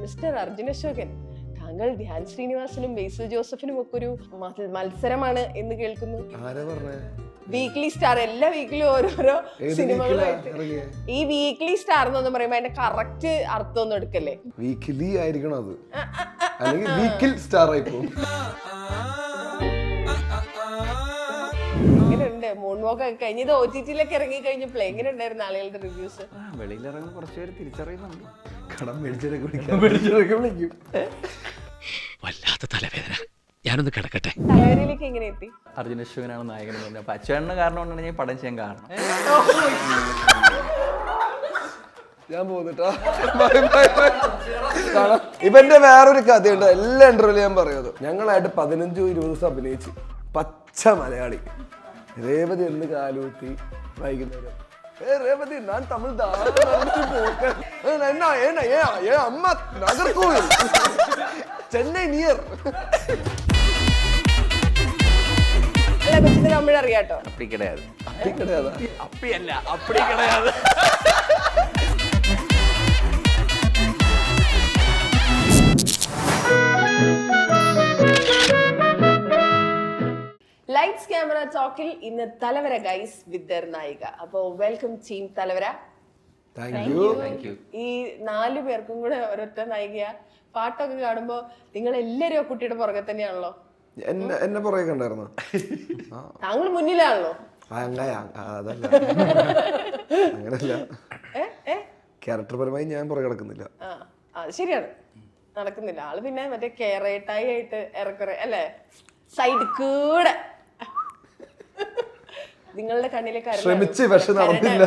Mister Arjun Ashokan, താങ്കൾ ധ്യാൻ ശ്രീനിവാസനും ബേസിൽ ജോസഫിനും ഒക്കെ ഒരു മത്സരമാണ് എന്ന് കേൾക്കുന്നു. വീക്ക്ലി സ്റ്റാർ എല്ലാ വീക്കിലും ഓരോരോ സിനിമകളായിട്ട്. ഈ വീക്ക്ലി സ്റ്റാർ എന്ന് പറയുമ്പോ അതിന്റെ കറക്റ്റ് അർത്ഥം ഒന്നും എടുക്കല്ലേ? വീക്കിലി ആയിരിക്കണം അത്, അല്ലെങ്കിൽ വീക്കിൽ സ്റ്റാർ ആയി പോകും. എങ്ങനെയുണ്ട് മൂൺ വാക്ക് ഒക്കെ കഴിഞ്ഞ് ഇത് OTT-യിലൊക്കെ ഇറങ്ങി കഴിഞ്ഞപ്പോഴേ എങ്ങനെ ഉണ്ടായിരുന്നു ആളുകളുടെ റിവ്യൂസ്? വെളിയിലിറങ്ങി കുറച്ചുപേര് തിരിച്ചറിയുന്നുണ്ട്. കടം മേടിച്ചൊക്കെ വിളിക്കും. വല്ലാത്ത തലവേദന, ഞാനൊന്ന് കിടക്കട്ടെ. തലവരയിലേക്ക് എങ്ങനെ എത്തി? അർജുൻ അശോകനാണ് നായകൻ എന്ന് പറഞ്ഞത്. അച്ഛന് കാരണം കൊണ്ടാണ് ഞാൻ പടം ചെയ്യാൻ കാരണം. ഞാൻ പോന്നിട്ടാ. ഇവന്റെ വേറൊരു കഥയുണ്ട്, എല്ലാ ഇന്റർവ്യൂലും ഞാൻ പറയുന്നത്. ഞങ്ങളായിട്ട് 15-20 ദിവസം അഭിനയിച്ച് പച്ച മലയാളി. രേവതി എന്ന് കാലൂത്തി വൈകുന്നേരം രേവതി ഞാൻ തമിഴ് അമ്മ നഗർകോവിൽ ചെന്നൈ നിയർ. അല്ല, കൊച്ചിന് തമിഴ് അറിയാട്ടോ? അപ്പി കിടയാത്. അപ്പിയല്ല, അപ്പടി കിടയാതെ. ലൈറ്റ്സ് ക്യാമറ ടോക്കിൽ ഇന്ന് തലവര ഗൈസ് വിത്ത് ദർ നായിക. അപ്പോ welcome team Thalavara. Thank you. ഈ 4 പേർക്കും കൂടെ ഒരൊറ്റ നായിക. പാട്ടൊക്കെ കാണുമ്പോ നിങ്ങൾ എല്ലാരും ആ കുട്ടിയുടെ പുറകെ തന്നെയാണല്ലോ. എന്നെ പുറകെ കണ്ടായിരുന്നോ? താങ്കൾ മുന്നിലാണല്ലോ. അതല്ല, അങ്ങനല്ല. ക്യാരക്ടർ പരമായി ഞാൻ പുറകെ കിടക്കുന്നില്ല. അത് ശരിയാണ്, നടക്കുന്നില്ല ആള്. പിന്നെ മറ്റേ കേറേട്ടായി ആയിട്ട് ഏറെക്കുറെ അല്ലേ, സൈഡ് കൂടെ നിങ്ങളുടെ കണ്ണിലേക്ക് ശ്രമിച്ച്, പക്ഷെ നടന്നില്ല.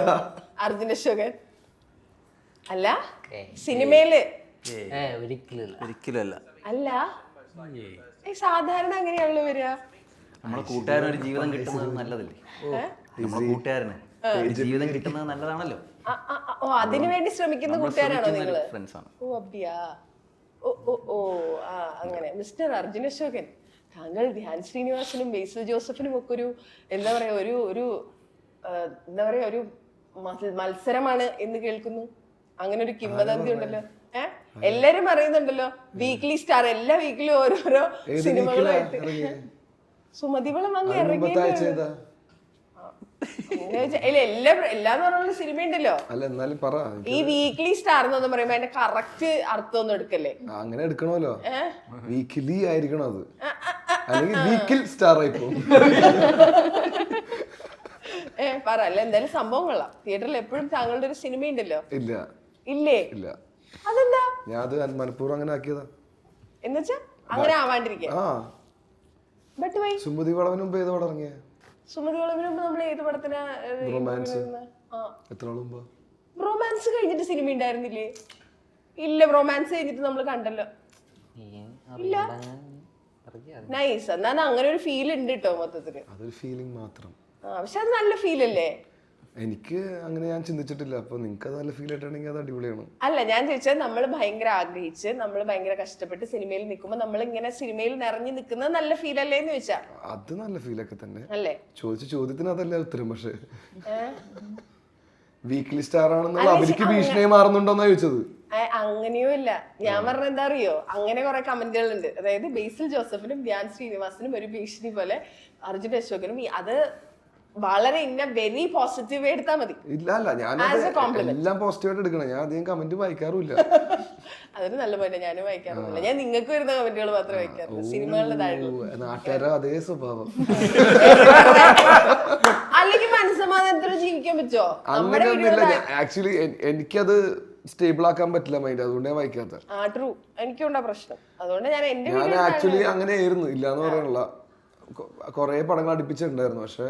അർജുൻ അശോകൻ അല്ല സിനിമയില് ഒരിക്കലും അല്ല. സാധാരണ അങ്ങനെയാണല്ലോ വരിക. നമ്മളെ കൂട്ടുകാരന് ഒരു ജീവിതം കിട്ടുന്നത് നല്ലതല്ലേ? നമ്മളെ കൂട്ടുകാരന് ഒരു ജീവിതം കിട്ടുന്നത് നല്ലതാണല്ലോ. ഓ, അതിനു വേണ്ടി ശ്രമിക്കുന്ന കൂട്ടുകാരാണോ നിങ്ങള്? ഫ്രണ്ട്സാണ്. ഓ അബ്ബിയാ, ഓ അങ്ങനെ. മിസ്റ്റർ അർജുൻ അശോകൻ, താങ്കൾ ധ്യാൻ ശ്രീനിവാസനും ബേസിൽ ജോസഫിനും ഒക്കെ ഒരു എന്താ പറയാ ഒരു മത്സരമാണ് എന്ന് കേൾക്കുന്നു. അങ്ങനെ ഒരു കിംവദന്തി ഉണ്ടല്ലോ. എല്ലാരും അറിയുന്നുണ്ടല്ലോ. വീക്ക്ലി സ്റ്റാർ എല്ലാ വീക്കിലും ഓരോരോ സിനിമകളായിട്ട്. സുമതിവളം അങ്ങ് ഇറങ്ങി എല്ലാന്ന് പറഞ്ഞ സിനിമ ഉണ്ടല്ലോ. ഈ വീക്ക്ലി സ്റ്റാർ എന്ന് പറയുമ്പോ അതിന്റെ കറക്റ്റ് അർത്ഥം ഒന്നും എടുക്കല്ലേ? അങ്ങനെ എടുക്കണമല്ലോ, വീക്കിലി ആയിരിക്കണം അത്, അല്ലെങ്കിൽ വീക്കിൽ സ്റ്റാർ ആയി പോകും. പറ അല്ല, എന്തായാലും സംഭവം കൊള്ളാം. തിയേറ്ററിൽ എപ്പോഴും താങ്കളുടെ ഒരു സിനിമ ഉണ്ടല്ലോ. ഇല്ലേ? അതെന്താ? ഞാൻ അത് മനഃപൂർവ്വം അങ്ങനെ ആക്കിയതാ. എന്നുവെച്ചാ അങ്ങനെ ആവാണ്ടിരിക്കാൻ. സുമതി വളവിന് മുമ്പ് ഏത് പടം ഇറങ്ങിയ? സുമതി വളവിന് മുമ്പ് നമ്മൾ ഏത് പടത്തിനാ? റൊമാൻസ്. എത്ര നാൾ മുമ്പ്? റൊമാൻസ് കഴിഞ്ഞിട്ട് സിനിമ ഉണ്ടായിരുന്നില്ലേ? ഇല്ല, റൊമാൻസ് കഴിഞ്ഞിട്ട് നമ്മൾ കണ്ടല്ലോ. ഇല്ല, നൈസ്. എന്നാ അങ്ങനെ ഒരു ഫീൽ ഉണ്ട് കേട്ടോ മൊത്തത്തില്. അതൊരു ഫീലിംഗ് മാത്രം. പക്ഷെ അത് നല്ല ഫീൽ അല്ലേ? എനിക്ക് അങ്ങനെ ഞാൻ ചിന്തിച്ചിട്ടില്ല. അപ്പൊ നിനക്ക് അത് നല്ല ഫീൽ ആയിട്ടാണെങ്കിൽ അത് അടിപൊളിയാണ്. അല്ല, ഞാൻ ചോദിച്ചാൽ നമ്മൾ ഭയങ്കര ആഗ്രഹിച്ച് നമ്മൾ ഭയങ്കര കഷ്ടപ്പെട്ട് സിനിമയിൽ നിൽക്കുമ്പോ നമ്മൾ ഇങ്ങനെ സിനിമയിൽ നിറഞ്ഞു നിൽക്കുന്നത് നല്ല ഫീൽ അല്ലേ എന്ന് ചോദിച്ചാ? അത് നല്ല ഫീലൊക്കെ തന്നെ അല്ലേ? ചോദിച്ച ചോദ്യത്തിന് അതല്ല ഉത്തരം. പക്ഷെ വീക്ക്ലി സ്റ്റാർ ആണെന്നുള്ള അവർക്ക് ഭീഷണി മാറുന്നുണ്ടോന്നാ ചോദിച്ചത്. അങ്ങനെയോ ഇല്ല. ഞാൻ പറഞ്ഞ എന്താ അറിയോ, അങ്ങനെ കുറെ കമന്റുകൾ ഉണ്ട്. അതായത് ബേസിൽ ജോസഫിനും ധ്യാൻ ശ്രീനിവാസനും ഒരു ഭീഷണി പോലെ അർജുൻ അശോകനും. അത് വളരെ വെരി പോസിറ്റീവ് എടുത്താ മതി. ഇല്ല, ഞാൻ എല്ലാം പോസിറ്റീവായിട്ട് എടുക്കണം. ഞാൻ അധികം കമന്റ് വായിക്കാറുമില്ല. അതൊരു നല്ല പോയിന്റ്. ഞാനും വായിക്കാറില്ല. ഞാൻ നിങ്ങൾക്ക് വരുന്ന കമന്റുകൾ മാത്രമേ വായിക്കാറുള്ളൂ. സിനിമകളുടെ താഴെ നാട്ടുകാരോ അതേ സ്വഭാവം. അല്ലെങ്കിൽ മനസ്സമാധാനത്തോടെ ജീവിക്കാൻ പറ്റുമോ? അങ്ങനെയൊന്നുമില്ല. ആക്ച്വലി എനിക്കത് സ്റ്റേബിൾ ആക്കാൻ പറ്റില്ല മൈൻഡ്, അതുകൊണ്ട് ഞാൻ വായിക്കാത്ത. ട്രൂ, എനിക്കുണ്ടാ പ്രശ്നം. അതുകൊണ്ട് ഞാൻ ആക്ച്വലി അങ്ങനെയായിരുന്നു. ഇല്ലാന്ന് പറയാനുള്ള കൊറേ പടങ്ങൾ അടുപ്പിച്ചിട്ടുണ്ടായിരുന്നു. പക്ഷെ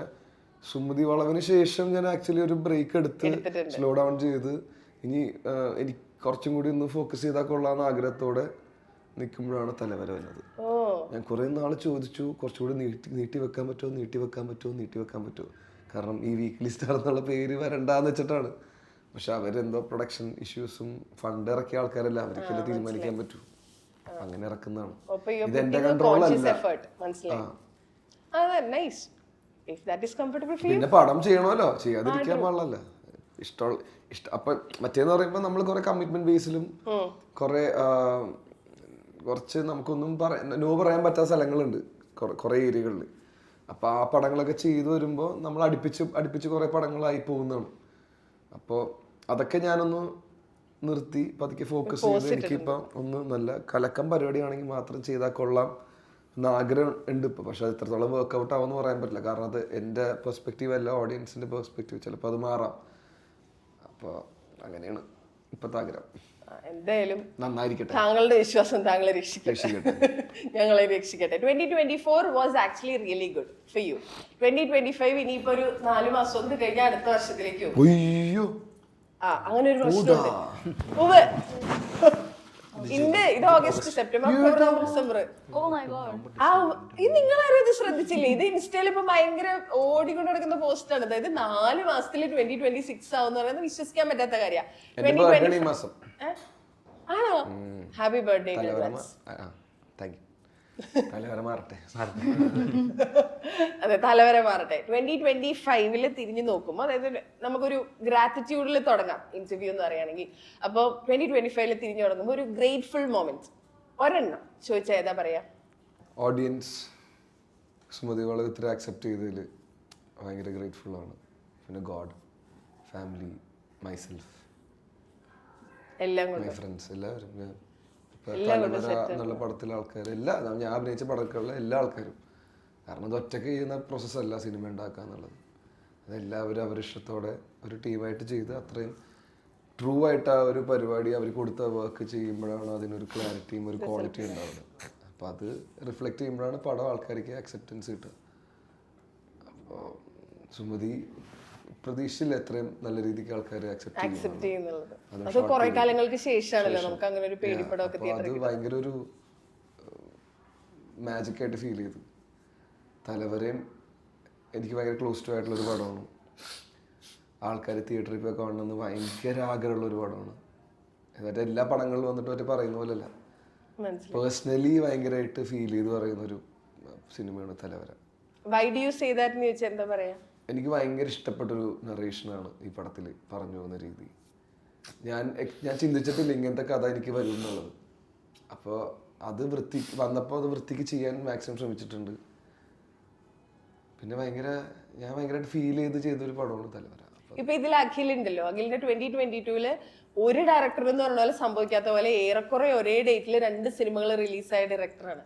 സുമതി വളവിന് ശേഷം ഞാൻ ആക്ച്വലി ഒരു ബ്രേക്ക് എടുത്ത് സ്ലോ ഡൗൺ ചെയ്ത് ഇനി എനിക്ക് കുറച്ചും കൂടി ഒന്ന് ഫോക്കസ് ചെയ്താൽ കൊള്ളാന്ന ആഗ്രഹത്തോടെ നിൽക്കുമ്പോഴാണ് തലവര വരുന്നത്. ഞാൻ കുറെ നാള് ചോദിച്ചു, കുറച്ചുകൂടി നീട്ടി വെക്കാൻ പറ്റുമോ. കാരണം ഈ വീക്ക്ലി സ്റ്റാർ എന്നുള്ള പേര് വരണ്ടാന്ന് വെച്ചിട്ടാണ്. പക്ഷെ അവരെന്തോ പ്രൊഡക്ഷൻ ഇഷ്യൂസും ഫണ്ട് ഇറക്കിയ ആൾക്കാരല്ല, അവർക്കല്ലേ തീരുമാനിക്കാൻ പറ്റൂ. അങ്ങനെ ഇറക്കുന്നതാണ്. ഇത് എന്റെ കൺട്രോളല്ല. പിന്നെ പടം ചെയ്യണമല്ലോ, ചെയ്യാതിരിക്കാൻ പാടില്ല. അപ്പൊ മറ്റേന്ന് പറയുമ്പോൾ നമ്മൾ കുറെ കമ്മിറ്റ്മെന്റ് ബേസിലും കുറച്ച് നമുക്കൊന്നും നോ പറയാൻ പറ്റാത്ത സ്ഥലങ്ങളുണ്ട് കുറെ ഏരിയകളിൽ. അപ്പൊ ആ പടങ്ങളൊക്കെ ചെയ്തു വരുമ്പോൾ നമ്മൾ അടുപ്പിച്ച് കുറെ പടങ്ങളായി പോകുന്നതാണ്. അപ്പോൾ അതൊക്കെ ഞാനൊന്ന് നിർത്തി പതുക്കെ ഫോക്കസ് ചെയ്ത് എനിക്കിപ്പം ഒന്ന് നല്ല കലക്കം പരിപാടിയാണെങ്കിൽ മാത്രം ചെയ്താൽ കൊള്ളാം എന്ന ആഗ്രഹം ഉണ്ട് ഇപ്പൊ. പക്ഷെ അത് എത്രത്തോളം വർക്ക്ഔട്ട് ആവുമെന്ന് പറയാൻ പറ്റില്ല. കാരണം അത് എൻ്റെ പെർസ്പെക്റ്റീവ് അല്ല, ഓഡിയൻസിന്റെ പെർസ്പെക്റ്റീവ്. ചിലപ്പോൾ അത് മാറാം. അപ്പോൾ അങ്ങനെയാണ് ഇപ്പോഴത്തെ ആഗ്രഹം. എന്തായാലും നന്നായിരിക്കട്ടെ. താങ്കളുടെ വിശ്വാസം താങ്കളെ രക്ഷിക്കട്ടെ, ഞങ്ങളെ രക്ഷിക്കട്ടെ. 2024 was actually really good for you. 2025 ഇനിയിപ്പോ ഒരു 4 മാസം കൊണ്ട് കഴിഞ്ഞാൽ അടുത്ത വർഷത്തിലേക്ക് പോകും. അയ്യോ, അങ്ങനെ ഒരു പ്രശ്നമുണ്ട്. ഇത് August, September, October, November, December. ഇത് നിങ്ങളാരും ഇത് ശ്രദ്ധിച്ചില്ലേ? ഇത് ഇൻസ്റ്റയിൽ ഇപ്പൊ ഭയങ്കര ഓടിക്കൊണ്ട് നടക്കുന്ന പോസ്റ്റാണ്. അതായത് 4 മാസത്തിൽ 2026 ആവുന്ന പറയുന്നത് വിശ്വസിക്കാൻ പറ്റാത്ത കാര്യമാണ്. ആണോ? Happy birthday. അതെ, തലവര മാറട്ടെ. 2025 തിരിഞ്ഞു നോക്കുമ്പോൾ, അതായത് നമുക്കൊരു ഗ്രാറ്റിറ്റ്യൂഡിൽ തുടങ്ങാം ഇന്റർവ്യൂ എന്ന് പറയുകയാണെങ്കിൽ. അപ്പോൾ 2025 തിരിഞ്ഞു തുടങ്ങുമ്പോൾ ഒരു ഗ്രേറ്റ്ഫുൾ മൊമെന്റ് ഒരെണ്ണം ചോദിച്ചാൽ ഏതാ പറയാ? ഓഡിയൻസ് സുമതി വളരെ ഇത്ര ആക്സെപ്റ്റ് ചെയ്തതിൽ ഭയങ്കര ഗ്രേറ്റ്ഫുൾ ആണ്. പിന്നെ God, family, myself, my friends, എല്ലാവരും. എന്നുള്ള പടത്തിലെ ആൾക്കാർ, ഞാൻ അഭിനയിച്ച പടങ്ങളിലെ എല്ലാ ആൾക്കാരും. കാരണം അത് ഒറ്റയ്ക്ക് ചെയ്യുന്ന പ്രോസസ്സല്ല സിനിമ ഉണ്ടാക്കുക എന്നുള്ളത്. അതെല്ലാവരും അവരിഷ്ടത്തോടെ ഒരു ടീമായിട്ട് ചെയ്ത് അത്രയും ട്രൂ ആയിട്ട് ആ ഒരു പരിപാടി അവർ കൊടുത്ത വർക്ക് ചെയ്യുമ്പോഴാണ് അതിനൊരു ക്ലാരിറ്റിയും ഒരു ക്വാളിറ്റിയും ഉണ്ടാവുന്നത്. അപ്പോൾ അത് റിഫ്ലക്റ്റ് ചെയ്യുമ്പോഴാണ് പടം ആൾക്കാർക്ക് അക്സെപ്റ്റൻസ് കിട്ടുക. അപ്പോൾ സുമതി പ്രതീക്ഷയില്ല എത്രയും നല്ല രീതിക്ക് ആൾക്കാർ അക്സെപ്റ്റ് ചെയ്യുന്നത്. അത് കുറെ കാലങ്ങൾക്ക് ശേഷമാണല്ലോ നമുക്ക് അങ്ങനെ ഒരു പേടിപ്പടമൊക്കെ. അത് ഭയങ്കര ഒരു മാജിക് ആയിട്ട് ഫീൽ ചെയ്തു. തലവരെയും എനിക്ക് ഭയങ്കര ക്ലോസ് ടു ആയിട്ടുള്ള ഒരു പടമാണ്. ആൾക്കാർ തിയേറ്ററിൽ പോയി കാണണമെന്ന് ഭയങ്കര ആഗ്രഹമുള്ള ഒരു പടമാണ്. എന്നിട്ട് എല്ലാ പടങ്ങളിലും വന്നിട്ട് അവർ പറയുന്ന പോലെയല്ല, പേഴ്സണലി ഭയങ്കരമായിട്ട് ഫീൽ ചെയ്ത് പറയുന്ന ഒരു സിനിമയാണ് തലവര. Why do you say that എന്ന് ചോദിച്ചാൽ എന്താ പറയാ? എനിക്ക് ഭയങ്കര ഇഷ്ടപ്പെട്ടൊരു നറേഷനാണ് ഈ പടത്തിൽ പറഞ്ഞു പോകുന്ന രീതി. ഞാൻ ചിന്തിച്ചിട്ടില്ല ഇങ്ങനത്തെ കഥ എനിക്ക് വരും എന്നുള്ളത്. അപ്പോൾ അത് വന്നപ്പോൾ അത് വൃത്തിക്ക് ചെയ്യാൻ മാക്സിമം ശ്രമിച്ചിട്ടുണ്ട്. പിന്നെ ഞാൻ ഭയങ്കരമായിട്ട് ഫീൽ ചെയ്തൊരു പടമാണ് തലവര. ഇപ്പൊ ഇതിൽ അഖിലുണ്ടല്ലോ, അഖിലിന്റെ 2022 ഒരു ഡയറക്ടർ എന്ന് പറഞ്ഞ പോലെ സംഭവിക്കാത്ത പോലെ ഏറെക്കുറെ ഒരേ ഡേറ്റിൽ 2 സിനിമകൾ റിലീസായ ഡയറക്ടറാണ്.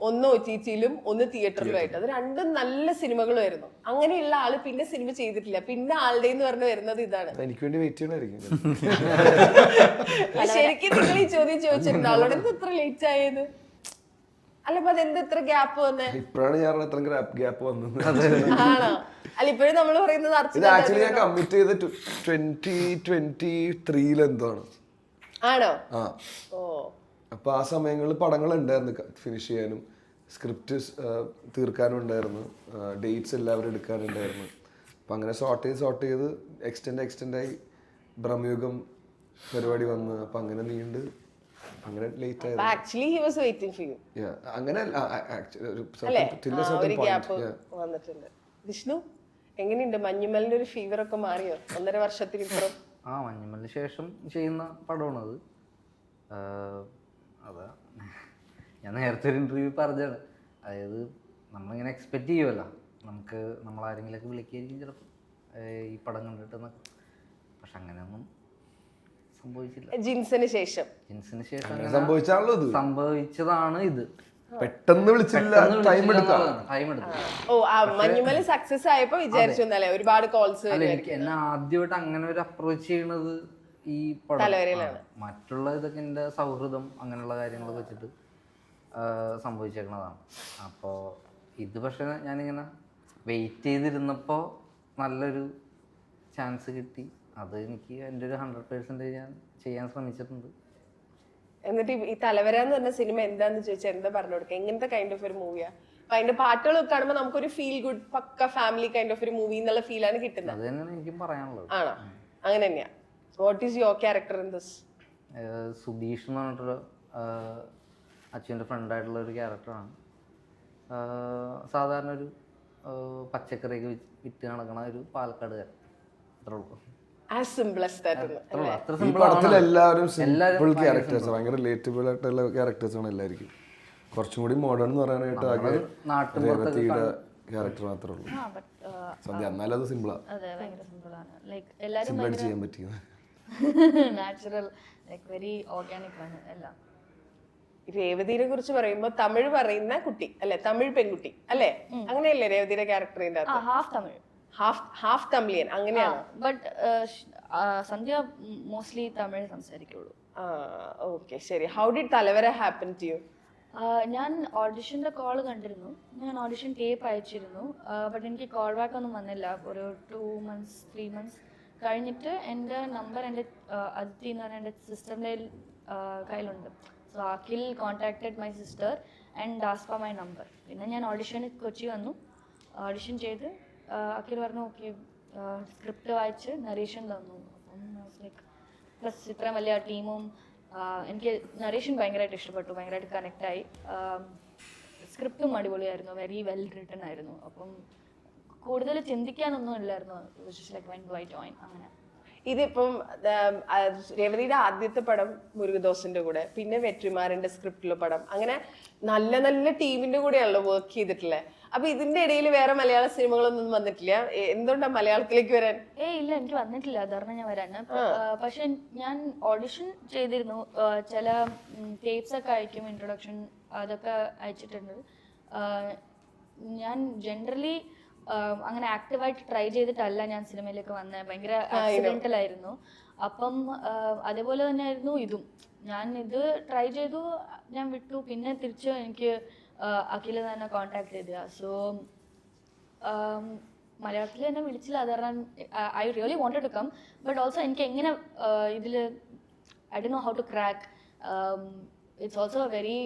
ഒന്ന് OTT-ലും ഒന്ന് തിയേറ്ററിലുമായിട്ട്. അത് 2 നല്ല സിനിമകളുമായിരുന്നു. അങ്ങനെയുള്ള ആള് പിന്നെ സിനിമ ചെയ്തിട്ടില്ല. പിന്നെ ആളുടെ എന്ന് പറഞ്ഞു വരുന്നത് ഇതാണ്. എനിക്ക് വേണ്ടി വെയിറ്റ് ചെയ്യണമായിരിക്കും. ശരിക്കും നിങ്ങൾ ഈ ചോദ്യം ചോദിച്ചിട്ടുണ്ട് ആളോട്, എന്ത് ഇത്ര ലേറ്റ് ആയത്? അല്ല, അപ്പൊ അതെന്ത് ഇത്ര ഗ്യാപ്പ് വന്നേ? ഇപ്പോഴാണ് ഞാൻ ഇത്ര ഗ്യാപ്പ് വന്നത്. ആണോ? അല്ല, ഇപ്പോഴും നമ്മൾ പറയുന്നത് ആക്ച്വലി ഞാൻ കമ്മിറ്റ് ചെയ്ത് 2023 എന്താണ്. ആണോ? അപ്പൊ ആ സമയങ്ങളിൽ പടങ്ങൾ ഉണ്ടായിരുന്നു ഫിനിഷ് ചെയ്യാനും, സ്ക്രിപ്റ്റ് തീർക്കാനും ഉണ്ടായിരുന്നു, ഡേറ്റ്സ് എല്ലാവരും എടുക്കാനുണ്ടായിരുന്നു. അപ്പൊ അങ്ങനെ സോർട്ട് ചെയ്ത് എക്സ്റ്റെൻഡായി ബ്രഹ്മയുഗം പരിപാടി വന്ന്. അപ്പൊ അങ്ങനെ നീണ്ട് അങ്ങനെ ലേറ്റ് ആയത്. Actually he was waiting for you. അങ്ങനെ ഒരു ഗ്യാപ്പ് വന്നിട്ടുണ്ട്. വിഷ്ണു, എങ്ങനെയുണ്ട്? മഞ്ഞുമലിന്റെ ഒരു ഫീവർ ഒക്കെ മാറിയോ 1.5 വർഷത്തിന് ഇപ്പുറം? മഞ്ഞുമലിന് ശേഷം ചെയ്യുന്ന പടമാണത്. അതാ ഞാൻ നേരത്തെ ഒരു ഇന്റർവ്യൂ പറഞ്ഞാണ്. അതായത് നമ്മളിങ്ങനെ എക്സ്പെക്റ്റ് ചെയ്യുമല്ലോ, നമ്മളാരെങ്കിലൊക്കെ വിളിക്കുകയായിരിക്കും ചിലപ്പോൾ ഈ പടം കണ്ടിട്ടെന്നൊക്കെ. പക്ഷെ അങ്ങനെയൊന്നും സംഭവിച്ചില്ല. ജിൻസിന് ശേഷം സംഭവിച്ചതാണ് ഇത്. പെട്ടെന്ന് വിളിച്ചില്ല, ടൈം എടുത്തു. മഞ്ഞുമല സക്സസ് ആയപ്പോ വിചാരിച്ചു ഒരുപാട് കോൾസ്. എന്നെ ആദ്യമായിട്ട് അങ്ങനെ ഒരു അപ്രോച്ച് ചെയ്യണത് ഈ തലവരയിലാണ്. മറ്റുള്ള ഇതൊക്കെ എൻ്റെ സൗഹൃദം അങ്ങനെയുള്ള കാര്യങ്ങളൊക്കെ വെച്ചിട്ട് സംഭവിച്ചേക്കണതാണ്. അപ്പോൾ ഇത് പക്ഷെ ഞാനിങ്ങനെ വെയിറ്റ് ചെയ്തിരുന്നപ്പോൾ നല്ലൊരു ചാൻസ് കിട്ടി. അത് എനിക്ക് എൻ്റെ ഒരു 100% ഞാൻ ചെയ്യാൻ ശ്രമിച്ചിട്ടുണ്ട്. എന്നിട്ട് ഈ തലവര എന്ന് പറഞ്ഞ സിനിമ എന്താന്ന് ചോദിച്ചാൽ എന്താ പറഞ്ഞു കൊടുക്കുക? എങ്ങനത്തെ കൈൻഡ് ഓഫ് ഒരു മൂവിയാ? അപ്പൊ അതിന്റെ പാട്ടുകളൊക്കെ കാണുമ്പോൾ നമുക്കൊരു feel good pucca family kind of ഒരു മൂവി എന്നുള്ള ഫീലാണ് കിട്ടുന്നത്. അത് തന്നെയാണ് എനിക്കും പറയാനുള്ളത്. ആണോ? അങ്ങനെ തന്നെയാ. What is your character in this? Sudheesh എന്ന് പറഞ്ഞിട്ടൊരു അച്ഛൻ്റെ ഫ്രണ്ടായിട്ടുള്ള ഒരു ക്യാരക്ടറാണ്. സാധാരണ ഒരു പച്ചക്കറിയൊക്കെ വിറ്റ് നടക്കണ ഒരു പാലക്കാടുകാരൻ, അത്രേ ഉള്ളൂ. As simple as that. അത്ര ഈ സിമ്പിൾ പടത്തിൽ എല്ലാവരും സിമ്പിൾ ക്യാരക്ടേഴ്സ്, ഭയങ്കര റിലേറ്റബിൾ ആയിട്ടുള്ള ക്യാരക്ടേഴ്സ് ആണ് എല്ലാവർക്കും. കുറച്ചും കൂടി മോഡേൺ എന്ന് പറയാനായിട്ട് ആകെ രേവതിയുടെ ക്യാരക്ടർ മാത്രമേ ഉള്ളൂ. സന്ധ്യ എന്നാലും അത് സിമ്പിളാ, അതെ ഭയങ്കര സിമ്പിളാണ്. ലൈക്ക് എല്ലാവരും സിമ്പിളായിട്ട് ചെയ്യാൻ പറ്റിയത്. നാച്ചുറൽ, ലൈക്ക് വെരി ഓർഗാനിക് ആണ് എല്ലാം. രേവതിയെ കുറിച്ച് പറയുമ്പോ തമിഴ് പറയുന്ന കുട്ടി അല്ലെ, തമിഴ് പെൺകുട്ടി അല്ലെ, അങ്ങനെയല്ലേ രേവതിയുടെ ക്യാരക്ടറിന്റെ ഹാഫ് തമിഴ്, ഹാഫ് തമിഴിയൻ അങ്ങനെയാണ്. ബട്ട് സന്ധ്യ മോസ്റ്റ്ലി തമിഴ് സംസാരിക്കുള്ളൂ. ഓക്കെ ശരി. How did Thalavara happen to you? ഞാൻ ഓഡിഷൻ്റെ കോൾ കണ്ടിരുന്നു, ഞാൻ ഓഡിഷൻ ടേപ്പ് അയച്ചിരുന്നു. ബട്ട് എനിക്ക് കോൾ ബാക്ക് ഒന്നും വന്നില്ല. ഒരു 2 months 3 months കഴിഞ്ഞിട്ട് എൻ്റെ നമ്പർ എൻ്റെ അതിഥി എന്ന് പറഞ്ഞ എൻ്റെ സിസ്റ്ററിൻ്റെ കയ്യിലുണ്ട്. So Akhil contacted my sister and ask for my number. പിന്നെ ഞാൻ ഓഡിഷന് കൊച്ചി വന്നു, ഓഡിഷൻ ചെയ്ത് അഖിൽ പറഞ്ഞു ഓക്കെ, സ്ക്രിപ്റ്റ് വായിച്ച് നറേഷൻ തന്നു. അപ്പം ലൈക്ക് പ്ലസ് ഇത്രയും വലിയ ടീമും എനിക്ക് നറേഷൻ ഭയങ്കരമായിട്ട് ഇഷ്ടപ്പെട്ടു, ഭയങ്കരമായിട്ട് കണക്റ്റായി. സ്ക്രിപ്റ്റും അടിപൊളിയായിരുന്നു, വെരി വെൽ റിട്ടൺ ആയിരുന്നു. അപ്പം കൂടുതൽ ചിന്തിക്കാനൊന്നും ഇല്ലായിരുന്നു. Like when do I join അങ്ങനെ. ഇതിപ്പം രേവതിയുടെ ആദ്യത്തെ പടം മുരുകദോസിന്റെ കൂടെ, പിന്നെ വെട്രിമാറിന്റെ സ്ക്രിപ്റ്റിലെ പടം, അങ്ങനെ നല്ല നല്ല ടീമിന്റെ കൂടെയാണല്ലോ വർക്ക് ചെയ്തിട്ടുള്ളത്. അപ്പൊ ഇതിന്റെ ഇടയിൽ വേറെ മലയാള സിനിമകളൊന്നും വന്നിട്ടില്ല? എന്തുകൊണ്ടാ മലയാളത്തിലേക്ക് വരാൻ? ഇല്ല, എനിക്ക് വന്നിട്ടില്ല, അതാണ് ഞാൻ വരാൻ. പക്ഷെ ഞാൻ ഓഡിഷൻ ചെയ്തിരുന്നു, ചില ടേപ്സ് ഒക്കെ അയക്കും, ഇൻട്രൊഡക്ഷൻ അതൊക്കെ അയച്ചിട്ടുണ്ട്. ഞാൻ ജനറലി അങ്ങനെ ആക്റ്റീവായിട്ട് ട്രൈ ചെയ്തിട്ടല്ല ഞാൻ സിനിമയിലേക്ക് വന്നത്, ഭയങ്കര ആക്സിഡന്റലായിരുന്നു. അപ്പം അതേപോലെ തന്നെ ആയിരുന്നു ഇതും. ഞാൻ ഇത് ട്രൈ ചെയ്തു, ഞാൻ വിട്ടു, പിന്നെ തിരിച്ച് എനിക്ക് അഖില തന്നെ കോണ്ടാക്ട് ചെയ്ത. സോ മലയാളത്തിൽ എന്നെ വിളിച്ചില്ല, അത് കാരണം I really wanted to come. But also എനിക്ക് എങ്ങനെ ഇതിൽ I don't know how to crack. It's also very,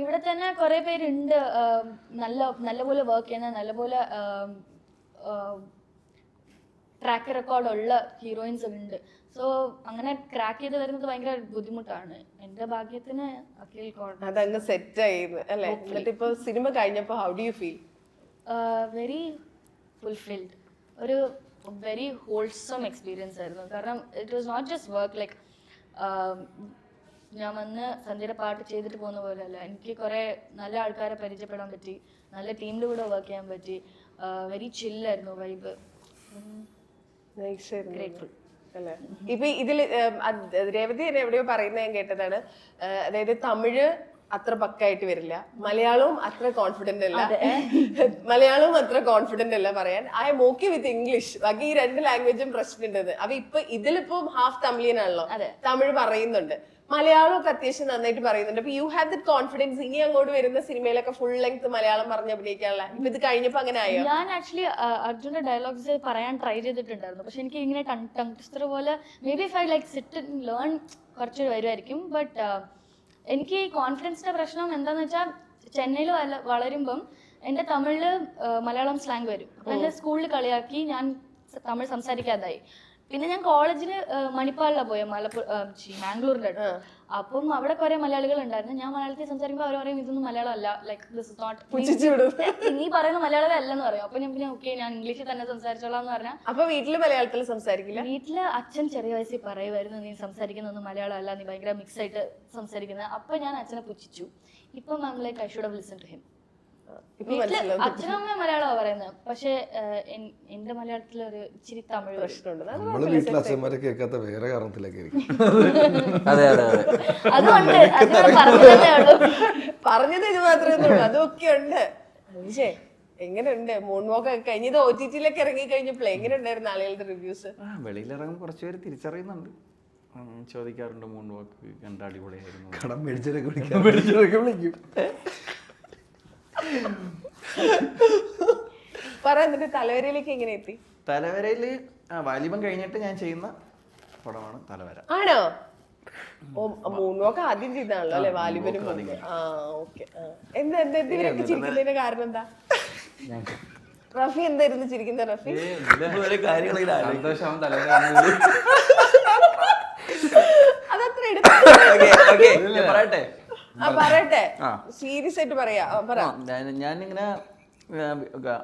ഇവിടെ തന്നെ കുറെ പേരുണ്ട് നല്ലപോലെ വർക്ക് ചെയ്യുന്ന, നല്ലപോലെ ട്രാക്ക് റെക്കോർഡ് ഉള്ള ഹീറോയിൻസ് ഉണ്ട്. സോ അങ്ങനെ ക്രാക്ക് ചെയ്ത് വരുന്നത് ഭയങ്കര ബുദ്ധിമുട്ടാണ്. എന്റെ ഭാഗ്യത്തിന് അഖിൽ അതങ്ങ് സെറ്റ് ആയിരുന്നു അല്ലേ? എന്നിട്ട് ഇപ്പൊ സിനിമ കഴിഞ്ഞപ്പോ how do you feel? Very fulfilled, ഒരു വെരി ഹോൾസം എക്സ്പീരിയൻസ് ആയിരുന്നു. കാരണം it was not just work. Like ഞാൻ വന്ന് സന്ധ്യയുടെ പാട്ട് ചെയ്തിട്ട് പോകുന്ന പോലെയല്ല, എനിക്ക് കുറെ നല്ല ആൾക്കാരെ പരിചയപ്പെടാൻ പറ്റി, നല്ല ടീമിൻ്റെ കൂടെ വർക്ക് ചെയ്യാൻ പറ്റി. വെരി ചില്ലായിരുന്നു വൈബ്, ഗ്രേറ്റ്ഫുൾ അല്ലേ? ഇപ്പൊ ഇതില് രേവതി എവിടെയോ പറയുന്നത് ഞാൻ കേട്ടതാണ്, അതായത് തമിഴ് അത്ര പക്കായിട്ട് വരില്ല, മലയാളവും അത്ര കോൺഫിഡന്റ് അല്ല, മലയാളവും അത്ര കോൺഫിഡന്റ് അല്ല പറയാൻ. I M okay with English, ബാക്കി ഈ 2 ലാംഗ്വേജും പ്രശ്നമുണ്ടെന്ന്. അപ്പൊ ഇപ്പൊ ഇതിലിപ്പം ഹാഫ് തമിഴിയനാണല്ലോ, തമിഴ് പറയുന്നുണ്ട്, മലയാളമൊക്കെ അത്യാവശ്യം നന്നായിട്ട് പറയുന്നുണ്ട്. അപ്പൊ യു ഹാവ് ദറ്റ് കോൺഫിഡൻസ് ഇനി അങ്ങോട്ട് വരുന്ന സിനിമയിലൊക്കെ ഫുൾ ലെങ്ത് മലയാളം പറഞ്ഞ് അഭിനയിക്കാനുള്ള? ഇപ്പൊ ഇത് കഴിഞ്ഞപ്പോ അങ്ങനെ ആയോ? ഞാൻ ആക്ച്വലി അർജുന്റെ ഡയലോഗ്സ് പറയാൻ ട്രൈ ചെയ്തിട്ടുണ്ടായിരുന്നു, പക്ഷെ എനിക്ക് ഇങ്ങനെ ടങ് ട്വിസ്റ്റർ പോലെ may be if I like sit and learn കുറച്ച് വരുമായിരിക്കും. ബട്ട് എനിക്ക് ഈ കോൺഫിഡൻസിന്റെ പ്രശ്നം എന്താന്ന് വെച്ചാൽ, ചെന്നൈയിൽ വളരുമ്പം എൻ്റെ തമിഴില് മലയാളം സ്ലാങ് വരും. അപ്പൊ എന്നെ സ്കൂളിൽ കളിയാക്കി ഞാൻ തമിഴ് സംസാരിക്കാതായി. പിന്നെ ഞാൻ കോളേജിന് മണിപ്പാലിലാണ് പോയ, മാംഗ്ലൂരിന്റെ അടുത്ത്. അപ്പം അവിടെ കുറെ മലയാളികൾ ഉണ്ടായിരുന്നു. ഞാൻ മലയാളത്തിൽ സംസാരിക്കുമ്പോൾ അവർ പറയും ഇതൊന്നും മലയാളം അല്ല, ലൈക്ക് ദിസ് ഇസ് നോട്ട്, നീ പറയുന്ന മലയാളമേ അല്ലെന്ന് പറയും. അപ്പൊ ഞാൻ പിന്നെ ഓക്കെ ഞാൻ ഇംഗ്ലീഷിൽ തന്നെ സംസാരിച്ചോളാം എന്ന് പറഞ്ഞാൽ. അപ്പൊ വീട്ടില് മലയാളത്തിൽ സംസാരിക്കില്ല? വീട്ടില് അച്ഛൻ ചെറിയ വയസ്സിൽ പറയുമായിരുന്നു നീ സംസാരിക്കുന്നൊന്നും മലയാളം അല്ല, നീ ഭയങ്കര മിക്സ് ആയിട്ട് സംസാരിക്കുന്നത്. അപ്പൊ ഞാൻ അച്ഛനെ പുച്ഛിച്ചു. ഇപ്പം I like I should have listen to him. അച്ഛനും അമ്മ മലയാളമാണ് പറയുന്നത്, പക്ഷെ എന്റെ മലയാളത്തിൽ ഒരു ഇച്ചിരി തമിഴ് പ്രശ്നമുണ്ട്. നമ്മള് വീട്ടിലെ അച്ഛന്മാരെ കേൾക്കാത്ത വേറെ കാരണത്തിലൊക്കെ പറഞ്ഞത് ഇത് മാത്രമേ ഉള്ളൂ, അതൊക്കെ ഉണ്ട്. എങ്ങനെയുണ്ട് മൂൺ വാക്ക് ഒക്കെ കഴിഞ്ഞത്? OTT-യിലൊക്കെ ഇറങ്ങി കഴിഞ്ഞപ്പോഴേ എങ്ങനെ ഉണ്ടായിരുന്നു ആളുകളുടെ റിവ്യൂസ്? വെളിയിലിറങ്ങുമ്പോൾ കുറച്ചുപേര് തിരിച്ചറിയുന്നുണ്ട്, ചോദിക്കാറുണ്ട് മൂൺ വാക്ക് കണ്ട അടിപൊളിയായിരുന്നു, കടം മേടിച്ചൊക്കെ വിളിക്കും. എന്നിട്ട് തലവരയിലേക്ക് എങ്ങനെ എത്തി? തലവരയില് വാലിബം കഴിഞ്ഞിട്ട് ഞാൻ ചെയ്യുന്ന പടമാണ് തലവര. ആണോ? മൂന്നൊക്കെ ആദ്യം ചെയ്താണല്ലോ അല്ലെ? വാലിബനും. എന്തിനൊക്കെ ചിരിക്കുന്നതിന്റെ കാരണം എന്താ? റഫി എന്തായിരുന്നു ചിരിക്കുന്ന? റഫി അതത്ര പറയട്ടെ, സീരിയസ് ആയിട്ട് പറയാ. ഞാനിങ്ങനെ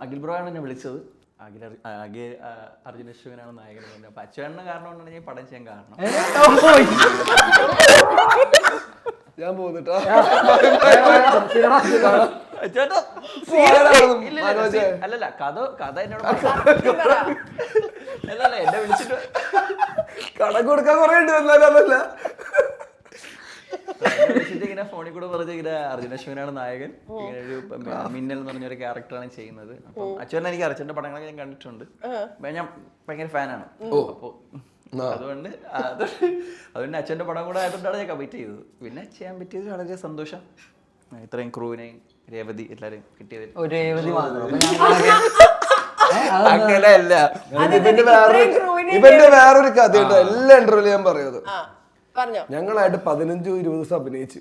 അഖിൽ ബ്രോ ആണ് എന്നെ വിളിച്ചത്. അർജുന അശോകനാണ് നായകൻ എന്ന് പറഞ്ഞു. അപ്പൊ അച്ഛനെ കാരണം കൊണ്ടാണ് ഞാൻ പടം ചെയ്യാൻ കാരണം. ഞാൻ പോന്നിട്ടാ ചേട്ടാ അല്ലല്ല കഥ എന്നോട് അല്ലല്ല എന്നെ വിളിച്ചിട്ട് കടം കൊടുക്കാൻ കുറെ ഉണ്ട് എന്നാലും അതല്ല വിളിച്ചിട്ട് ഇങ്ങനെ ഫോണിൽ കൂടെ പറഞ്ഞ ഇങ്ങനെ അർജുന അശോകനാണ് നായകൻ, ഇങ്ങനെ ഒരു മിന്നൽ എന്ന് പറഞ്ഞൊരു ക്യാരക്ടറാണ് ചെയ്യുന്നത്. അപ്പം അച്ഛനെ എനിക്ക് അർജുന്റെ പടങ്ങളൊക്കെ ഞാൻ കണ്ടിട്ടുണ്ട്, ഞാൻ ഭയങ്കര ഫാനാണ്. അപ്പൊ അതുകൊണ്ട് അച്ഛന്റെ പടം കൂടെ ആയതുകൊണ്ടാണ് ഞാൻ കമ്മിറ്റ് ചെയ്തത്. പിന്നെ ചെയ്യാൻ പറ്റിയത് വളരെ സന്തോഷം. ഇത്രയും ക്രൂവിനെയും രേവതി എല്ലാരും കിട്ടിയത് അങ്ങനെയല്ല. ഇവന്റെ വേറൊരു കഥയുണ്ട്, എല്ലാ ഇന്റർവ്യൂലും ഞാൻ പറയുന്നത്. ഞങ്ങളായിട്ട് 15-20 ദിവസം അഭിനയിച്ചു,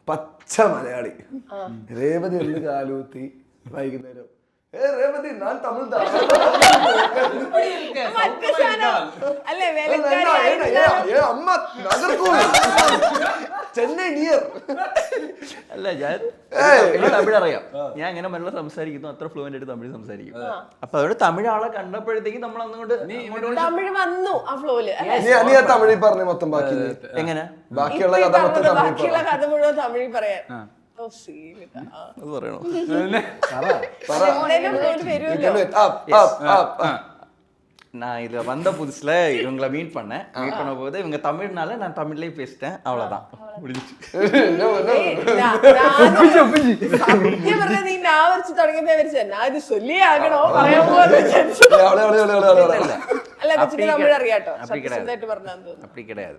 പച്ച മലയാളി. രേവതി ഒന്ന് കാലൂത്തി വൈകുന്നേരം രേവതി ഞാൻ തമിഴ് അമ്മ ചെന്നൈ നിയർ അല്ല. ഞാൻ തമിഴ് അറിയാം, ഞാൻ എങ്ങനെ മലയാളം സംസാരിക്കുന്നു അത്ര ഫ്ലുവന്റ് ആയിട്ട് തമിഴ് സംസാരിക്കും. അപ്പൊ അതുകൊണ്ട് തമിഴ് ആളെ കണ്ടപ്പോഴത്തേക്കും നമ്മൾ അങ്ങോട്ട് തമിഴ് വന്നു ആ ഫ്ലോയില്. നീ ആ തമിഴിൽ പറഞ്ഞ മൊത്തം ബാക്കി എങ്ങനെ ബാക്കിയുള്ള കഥ മൊത്തം ബാക്കിയുള്ള കഥ മുഴുവൻ തമിഴിൽ പറയാൻ അത് പറയണോ? நான் இது வந்த புதுசுல இவங்களை மீட் பண்ணேன். மீட் பண்ண போது இவங்க தமிழ்னால நான் தமிழ்லயே பேசிட்டேன், அவ்வளவுதான் முடிஞ்சிச்சு. നീ ആവർത്തിച്ച് തുടങ്ങിയപ്പോ ഞാൻ ഇത് ചൊല്ലിയേ ആകണോ പറയാൻ പോകുന്നത്. അല്ല കൊച്ചിന് തമിഴ് അറിയാട്ടോ, സത്യസന്ധമായിട്ട് പറഞ്ഞാന്ന് തോന്നുന്നു. அப்படி கிடையாது,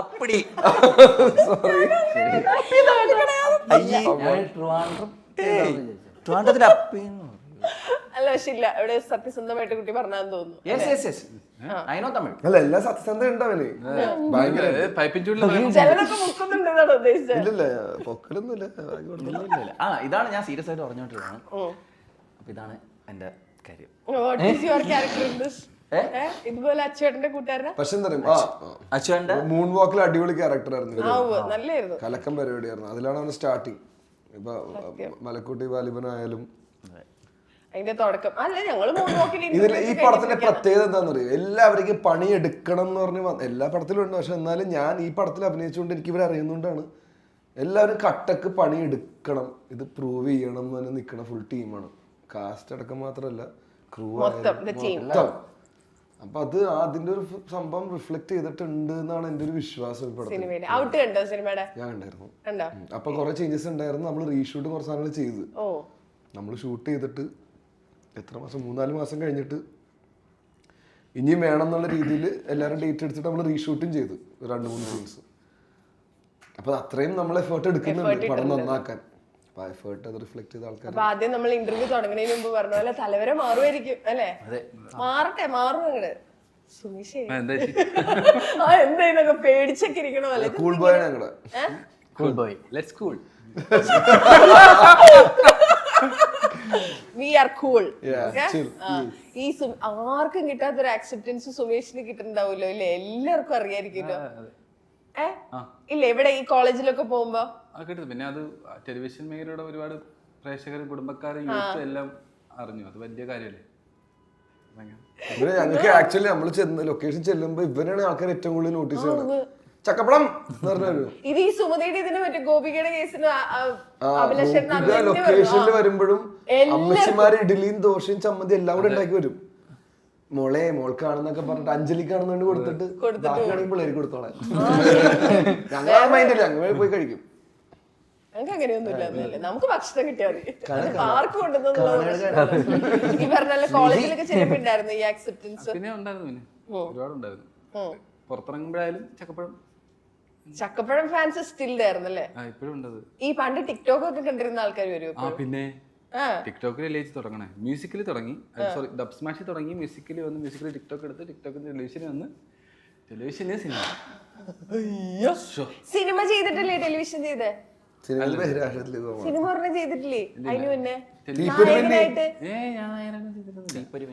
அப்படி ട്രിവാൻഡ്രത്തിൽ അപ്പിന്ന് അല്ല പക്ഷെ ഇല്ല, ഇവിടെ സത്യസന്ധമായിട്ട് കുട്ടി പറഞ്ഞാന്ന് തോന്നുന്നു. അല്ല എല്ലാം സത്യസന്ധ ഉണ്ടാവല്ലേ, ചിലരൊക്കെ മുക്കുന്നുണ്ടെന്നാണ് ഉദ്ദേശിച്ചത്. ഇല്ലല്ല പൊക്കലൊന്നുമില്ല. ഇതാണ് ഞാൻ സീരിയസ് ആയിട്ട് പറഞ്ഞോണ്ടിരുന്നത്. അപ്പൊ ഇതാണ് എന്റെ കാര്യം. What is your character in this? ഇതുപോലെ അച്ചുവേട്ടന്റെ കൂട്ടുകാരനാ? പക്ഷെ എന്താ അച്ഛന്റെ മൂൺ വാക്കിൽ അടിപൊളി ക്യാരക്ടർ ആയിരുന്നു, നല്ലായിരുന്നു, കലക്കം പരിപാടിയായിരുന്നു. അതിലാണ് അവന് സ്റ്റാർട്ടിങ്. ഇപ്പൊ മലക്കുട്ടി വാലിബനായാലും അതിന്റെ തുടക്കം. അല്ല ഞങ്ങള് ഇതിൽ ഈ പടത്തിന്റെ പ്രത്യേകത എന്താണെന്നറിയോ, എല്ലാവർക്കും പണി എടുക്കണം എന്ന് പറഞ്ഞ് എല്ലാ പടത്തിലും ഉണ്ട്. പക്ഷെ എന്നാലും ഞാൻ ഈ പടത്തിൽ അഭിനയിച്ചുകൊണ്ട് എനിക്ക് ഇവരെ അറിയുന്നതുകൊണ്ടാണ് എല്ലാവരും കട്ടക്ക് പണി എടുക്കണം, ഇത് പ്രൂവ് ചെയ്യണം എന്ന് തന്നെ നിൽക്കണ ഫുൾ ടീമാണ്. കാസ്റ്റ് അടക്കം മാത്രമല്ല, ക്രൂ മൊത്തം. അപ്പൊ അത് അതിന്റെ ഒരു സംഭവം റിഫ്ലക്ട് ചെയ്തിട്ടുണ്ട് എന്നാണ് എന്റെ ഒരു വിശ്വാസം. ഞാൻ കണ്ടായിരുന്നു. അപ്പൊ കുറെ ചേഞ്ചസ് ഉണ്ടായിരുന്നു. നമ്മൾ റീഷൂട്ട് കുറച്ച് സാധനങ്ങൾ ചെയ്ത് നമ്മൾ ഷൂട്ട് ചെയ്തിട്ട് എത്ര മാസം 3-4 മാസം കഴിഞ്ഞിട്ട് ഇനിയും വേണം എന്നുള്ള രീതിയിൽ എല്ലാവരും ഡേറ്റ് എടുത്തിട്ട് നമ്മൾ റീഷൂട്ടും ചെയ്തു 2-3 സീൻസ്. അപ്പൊ അത്രയും നമ്മൾ എഫേർട്ട് എടുക്കുന്നുണ്ട് പടം നന്നാക്കാൻ. അപ്പൊ എഫേർട്ട് അത് റിഫ്ലക്ട് ചെയ്ത ആൾക്കാർ. അപ്പൊ ആദ്യം നമ്മൾ ഇന്റർവ്യൂ തുടങ്ങുന്നതിന് മുമ്പ് പറഞ്ഞ പോലെ തലവരെ മാറുമായിരിക്കും അല്ലേ? മാറട്ടെ, മാറും അങ്ങട്. സുമേഷേ എന്താ പേടിച്ചൊക്കെ ഇരിക്കണോ? അല്ലെ കൂൾ ബോയ് ഞങ്ങള് cool boy, let's cool. We are cool. ഈ ആർക്കും കിട്ടാത്തൊരു ആക്സെപ്റ്റൻസ് സുമേഷിന് കിട്ടുന്നുണ്ടാവുമല്ലോ അല്ലേ? എല്ലാവർക്കും അറിയായിരിക്കുമല്ലോ. ഇല്ല ഇവിടെ ഈ കോളേജിലൊക്കെ പോകുമ്പോ കിട്ടും. പിന്നെ അത് ടെലിവിഷൻ മേഖലയുടെ ഒരുപാട് പ്രേക്ഷകരും കുടുംബക്കാരും യൂത്ത് എല്ലാം അറിഞ്ഞു. അത് വലിയ കാര്യമല്ലേ. ഇവര് ഞങ്ങൾക്ക് ആക്ച്വലി നമ്മള് ലൊക്കേഷൻ ചെല്ലുമ്പോ ഇവരാണ് ആൾക്കാർ ഏറ്റവും കൂടുതൽ നോട്ടീസ് ചെയ്യുന്നത്. ചക്കപ്പടം ഇത് ഈ സുമതിയുടെ ഇതിന് മറ്റേ ഗോപികയുടെ കേസിന് ലൊക്കേഷനിൽ വരുമ്പോഴും അമ്മച്ചിമാര് ഇഡ്ഡലിയും ദോശയും ചമ്മന്തി എല്ലാം കൂടെ ഉണ്ടാക്കി വരും. മോൾക്കാണെന്നൊക്കെ പറഞ്ഞിട്ട് അഞ്ജലിക്കാണെന്ന് വേണ്ടി കൊടുത്തിട്ട് ബാക്കിയാണെങ്കിൽ പിള്ളേർക്ക് കൊടുത്തോളാം. ഞങ്ങൾ ആ മൈൻഡില്ല, ഞങ്ങൾ പോയി കഴിക്കും. ഞങ്ങൾക്ക് അങ്ങനെയൊന്നുമില്ല, നമുക്ക് ഭക്ഷണം കിട്ടിയാൽ മതി. ആർക്കും കൊണ്ടുവന്നുള്ളത് ഈ പറഞ്ഞ കോളേജിലൊക്കെ ചെല്ലുമ്പോണ്ടായിരുന്നു ഈ ആക്സെപ്റ്റൻസ്. പിന്നെ ഉണ്ടായിരുന്നു, പിന്നെ ഒരുപാട് ഉണ്ടായിരുന്നു. പുറത്തിറങ്ങുമ്പോഴായാലും ചക്കപ്പഴം ഫാൻസ് സ്റ്റിൽ ആയിരുന്നല്ലേ? ഇപ്പോഴും ഉണ്ടത്. ഈ പണ്ട് ടിക്ടോക്ക് ഒക്കെ കണ്ടിരുന്ന ആൾക്കാർ വരും. പിന്നെ ടിക്ടോക്കിൽ റിലേറ്റ് തുടങ്ങണേ, മ്യൂസിക്കലി തുടങ്ങി, സോറി ഡബ് സ്മാഷിൽ തുടങ്ങി, മ്യൂസിക്കലി വന്ന്, മ്യൂസിക്കലി ടിക്ടോക്ക് എടുത്ത്, ടിക്ടോക്കിൽ ടെലിവിഷനിൽ വന്ന്, ടെലിവിഷനിൽ സിനിമ. സിനിമ ചെയ്തിട്ടില്ലേ? ടെലിവിഷൻ ചെയ്തേ സിനിമ ചെയ്തിട്ടില്ലേ? അതിന് മുന്നേ